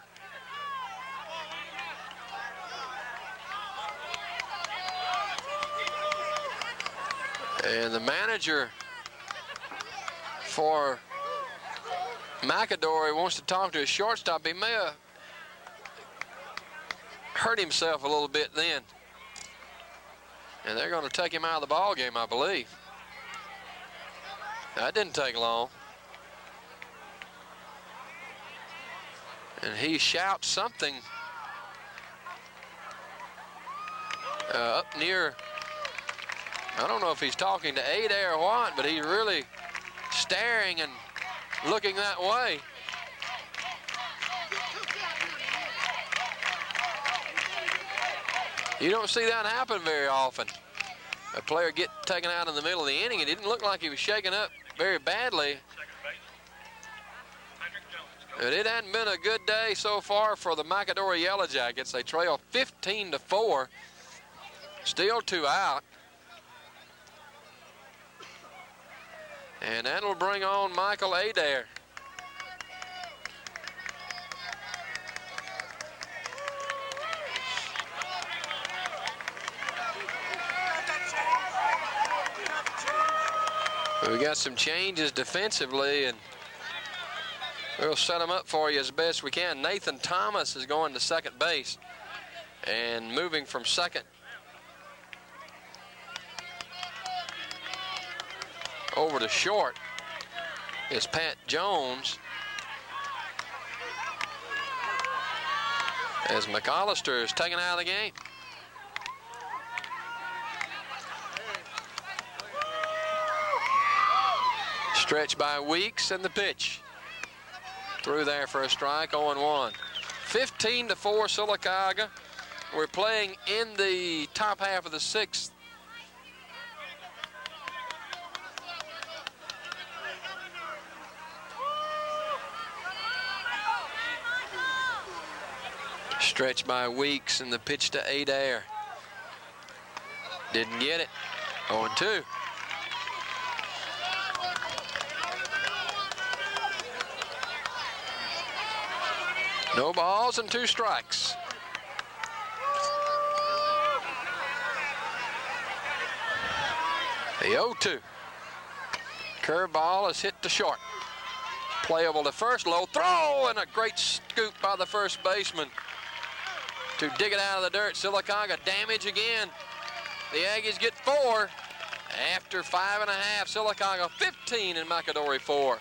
And the manager for McAdory wants to talk to his shortstop. He may have hurt himself a little bit then. And they're going to take him out of the ball game, I believe. That didn't take long. And he shouts something up near, I don't know if he's talking to Adair or what, but he's really staring and looking that way. You don't see that happen very often. A player get taken out in the middle of the inning. It didn't look like he was shaken up very badly. But it hadn't been a good day so far for the McAdory Yellow Jackets. They trail 15-4. Still 2 out. And that'll bring on Michael Adair. We got some changes defensively, and we'll set them up for you as best we can. Nathan Thomas is going to second base, and moving from second over to short is Pat Jones, as McAllister is taken out of the game. Stretch by Weeks, and the pitch. Through there for a strike, 0-1. 15-4 Sylacauga. We're playing in the top half of the 6th. Stretch by Weeks, and the pitch to Adair. Didn't get it. 0-2. No balls and 2 strikes. The 0-2. Curveball is hit to short. Playable to first, low throw, and a great scoop by the first baseman to dig it out of the dirt. Sylacauga damage again. The Aggies get 4 after 5.5. Sylacauga 15 and McAdory 4.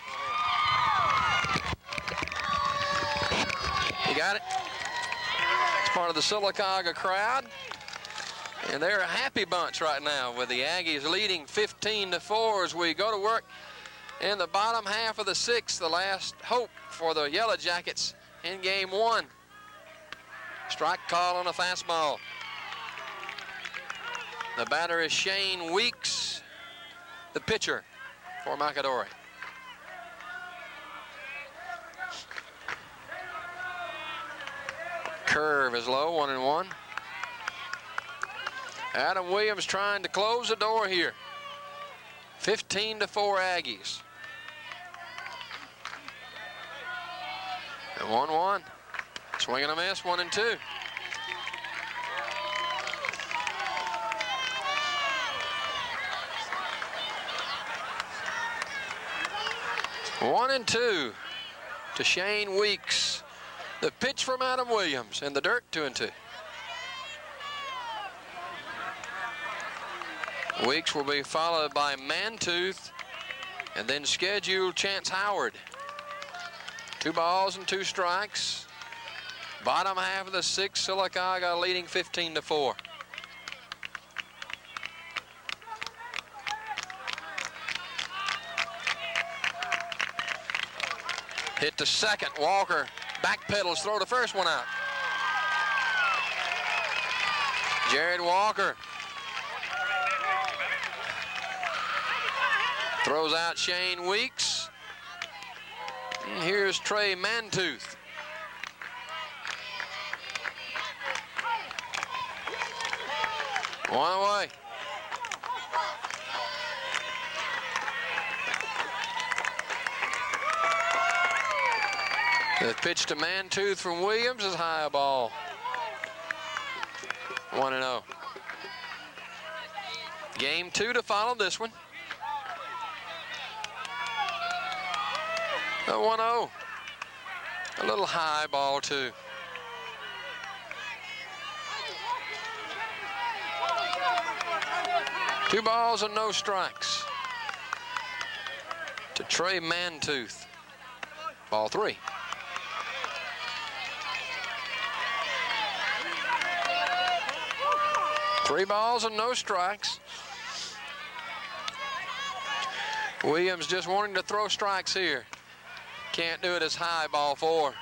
You got it? It's part of the Sylacauga crowd. And they're a happy bunch right now with the Aggies leading 15-4 as we go to work in the bottom half of the 6th, the last hope for the Yellow Jackets in game 1. Strike call on a fastball. The batter is Shane Weeks, the pitcher for McAdory. Curve is low, 1-1. Adam Williams trying to close the door here. 15-4 Aggies. And 1-1. Swing and a miss, 1-2. One and 2 to Shane Weeks. The pitch from Adam Williams in the dirt, 2-2. Weeks will be followed by Mantooth and then scheduled Chance Howard. 2 balls and 2 strikes. Bottom half of the 6th, Sylacauga leading 15-4. Hit to second. Walker backpedals, throw to first, 1 out. Jared Walker throws out Shane Weeks. And here's Trey Mantooth. One away. The pitch to Mantooth from Williams is high ball. 1-0. Game 2 to follow this one. A 1-0. A little high ball too. Two balls and no strikes to Trey Mantooth. Ball 3. 3 balls and no strikes. Williams just wanting to throw strikes here. Can't do it as high, ball 4.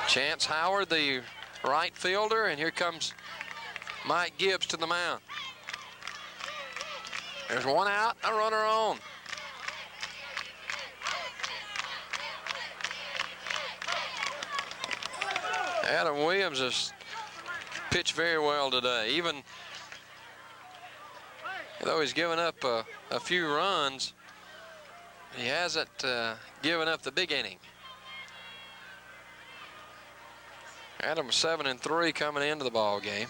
Chance Howard, the right fielder, and here comes Mike Gibbs to the mound. There's 1 out, a runner on. Adam Williams has pitched very well today. Even though he's given up a few runs, he hasn't given up the big inning. Adam 7-3 coming into the ball game.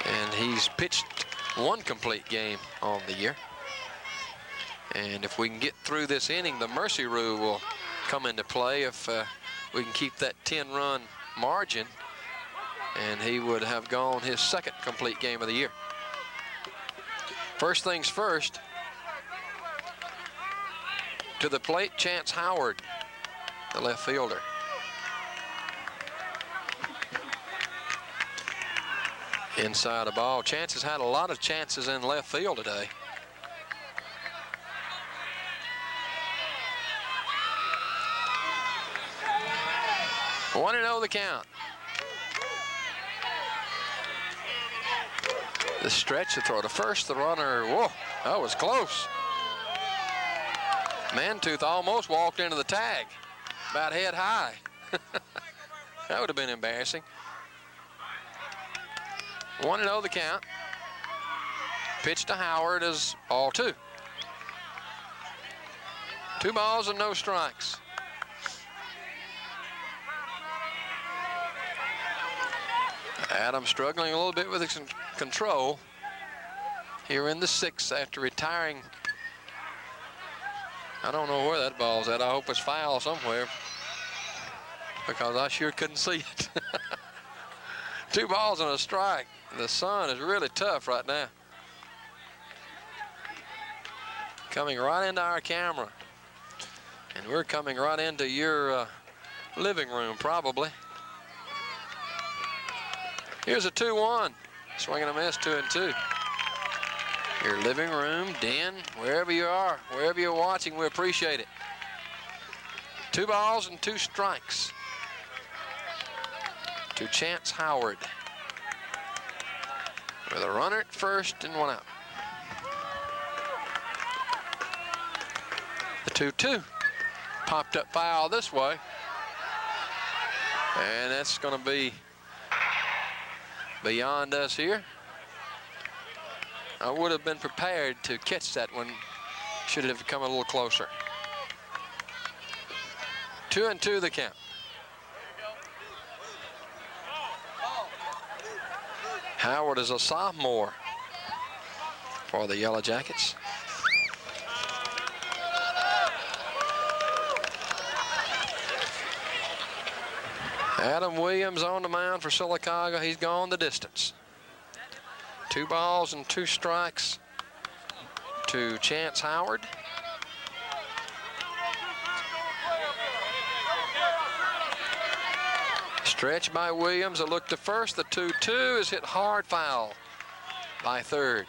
And he's pitched 1 complete game on the year. And if we can get through this inning, the mercy rule will come into play if we can keep that 10-run margin, and he would have gone his 2nd complete game of the year. First things first, to the plate, Chance Howard, the left fielder. Inside the ball. Chance has had a lot of chances in left field today. 1-0 the count. The stretch, the throw to first, the runner, whoa, that was close. Mantooth almost walked into the tag, about head high. That would have been embarrassing. 1-0 the count. Pitch to Howard is ball 2. 2 balls and no strikes. Adam struggling a little bit with his control here in the 6th after retiring. I don't know where that ball's at. I hope it's foul somewhere, because I sure couldn't see it. 2 balls and a strike. The sun is really tough right now. Coming right into our camera. And we're coming right into your living room, probably. Here's a 2-1. Swing and a miss, 2-2. Your living room, den, wherever you are, wherever you're watching, we appreciate it. 2 balls and 2 strikes to Chance Howard, with a runner at first and 1 out. The 2-2 popped up foul this way, and that's going to be beyond us here. I would have been prepared to catch that one. Should have come a little closer. 2-2 the count. Howard is a sophomore for the Yellow Jackets. Adam Williams on the mound for Sylacauga. He's gone the distance. 2 balls and 2 strikes to Chance Howard. Stretch by Williams, a look to first. The 2-2 is hit hard foul by third.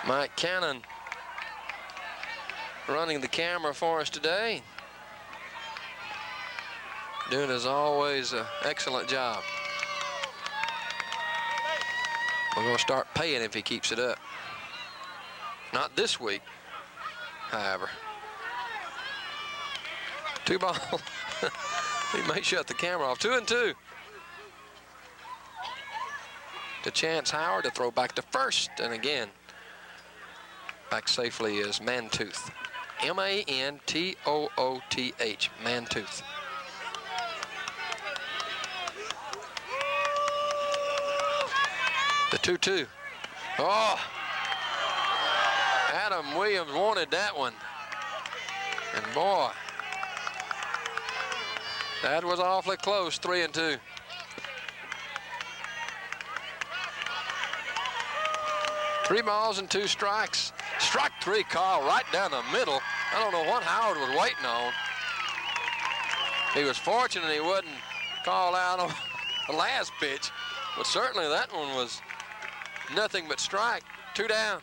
Mike Cannon running the camera for us today. Doing, as always, an excellent job. We're going to start paying if he keeps it up. Not this week, however. 2 ball. He may shut the camera off. 2-2. To Chance Howard to throw back to first. And again, back safely is Mantooth. M-A-N-T-O-O-T-H. Mantooth. The 2-2. Oh! Adam Williams wanted that one. And boy, that was awfully close. 3-2. 3 balls and 2 strikes. Strike 3 call right down the middle. I don't know what Howard was waiting on. He was fortunate he wasn't called out on the last pitch, but certainly that one was nothing but strike. 2 down.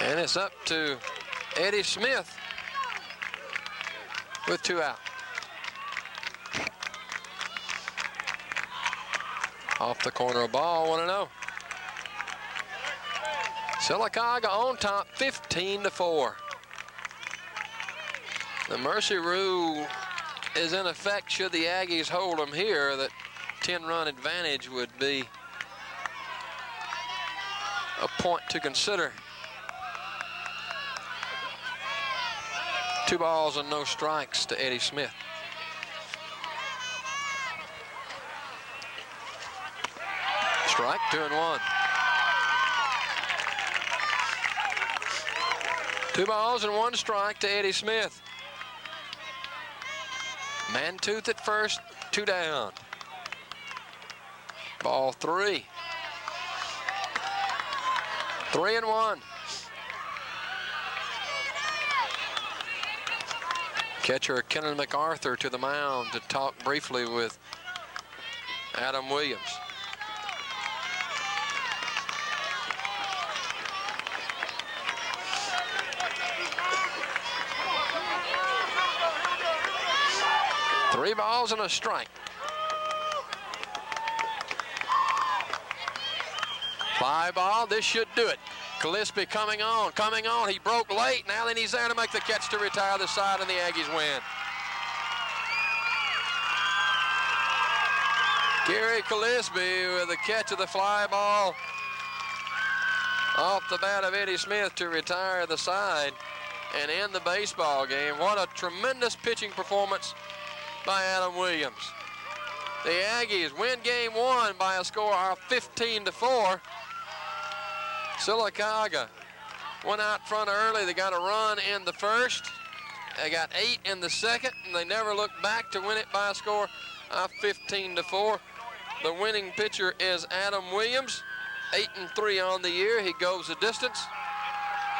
And it's up to Eddie Smith with 2 out. Off the corner of ball, 1-0. Sylacauga on top, 15-4. The mercy rule is in effect should the Aggies hold them here. That 10-run advantage would be a point to consider. 2 balls and no strikes to Eddie Smith. Strike, 2-1. 2 balls and 1 strike to Eddie Smith. Mantooth at first, 2 down. Ball 3. 3-1. Catcher Kenan MacArthur to the mound to talk briefly with Adam Williams. Three balls and a strike. Fly ball, this should do it. Gillespie coming on. He broke late. Now then he's there to make the catch to retire the side, and the Aggies win. Gary Gillespie with the catch of the fly ball off the bat of Eddie Smith to retire the side and end the baseball game. What a tremendous pitching performance by Adam Williams. The Aggies win game 1 by a score of 15-4. Sylacauga went out front early. They got a run in the first. They got 8 in the second, and they never looked back to win it by a score of 15-4. The winning pitcher is Adam Williams, 8-3 on the year. He goes the distance.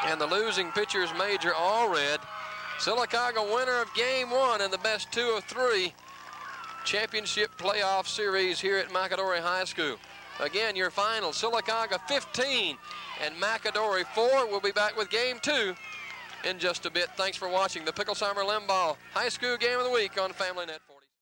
And the losing pitcher is Major Allred. Sylacauga winner of game 1 in the best 2 of 3 championship playoff series here at McAdory High School. Again, your final, Sylacauga 15 and McAdory 4. We'll be back with game 2 in just a bit. Thanks for watching the Picklesheimer Limbaugh High School Game of the Week on FamilyNet 4.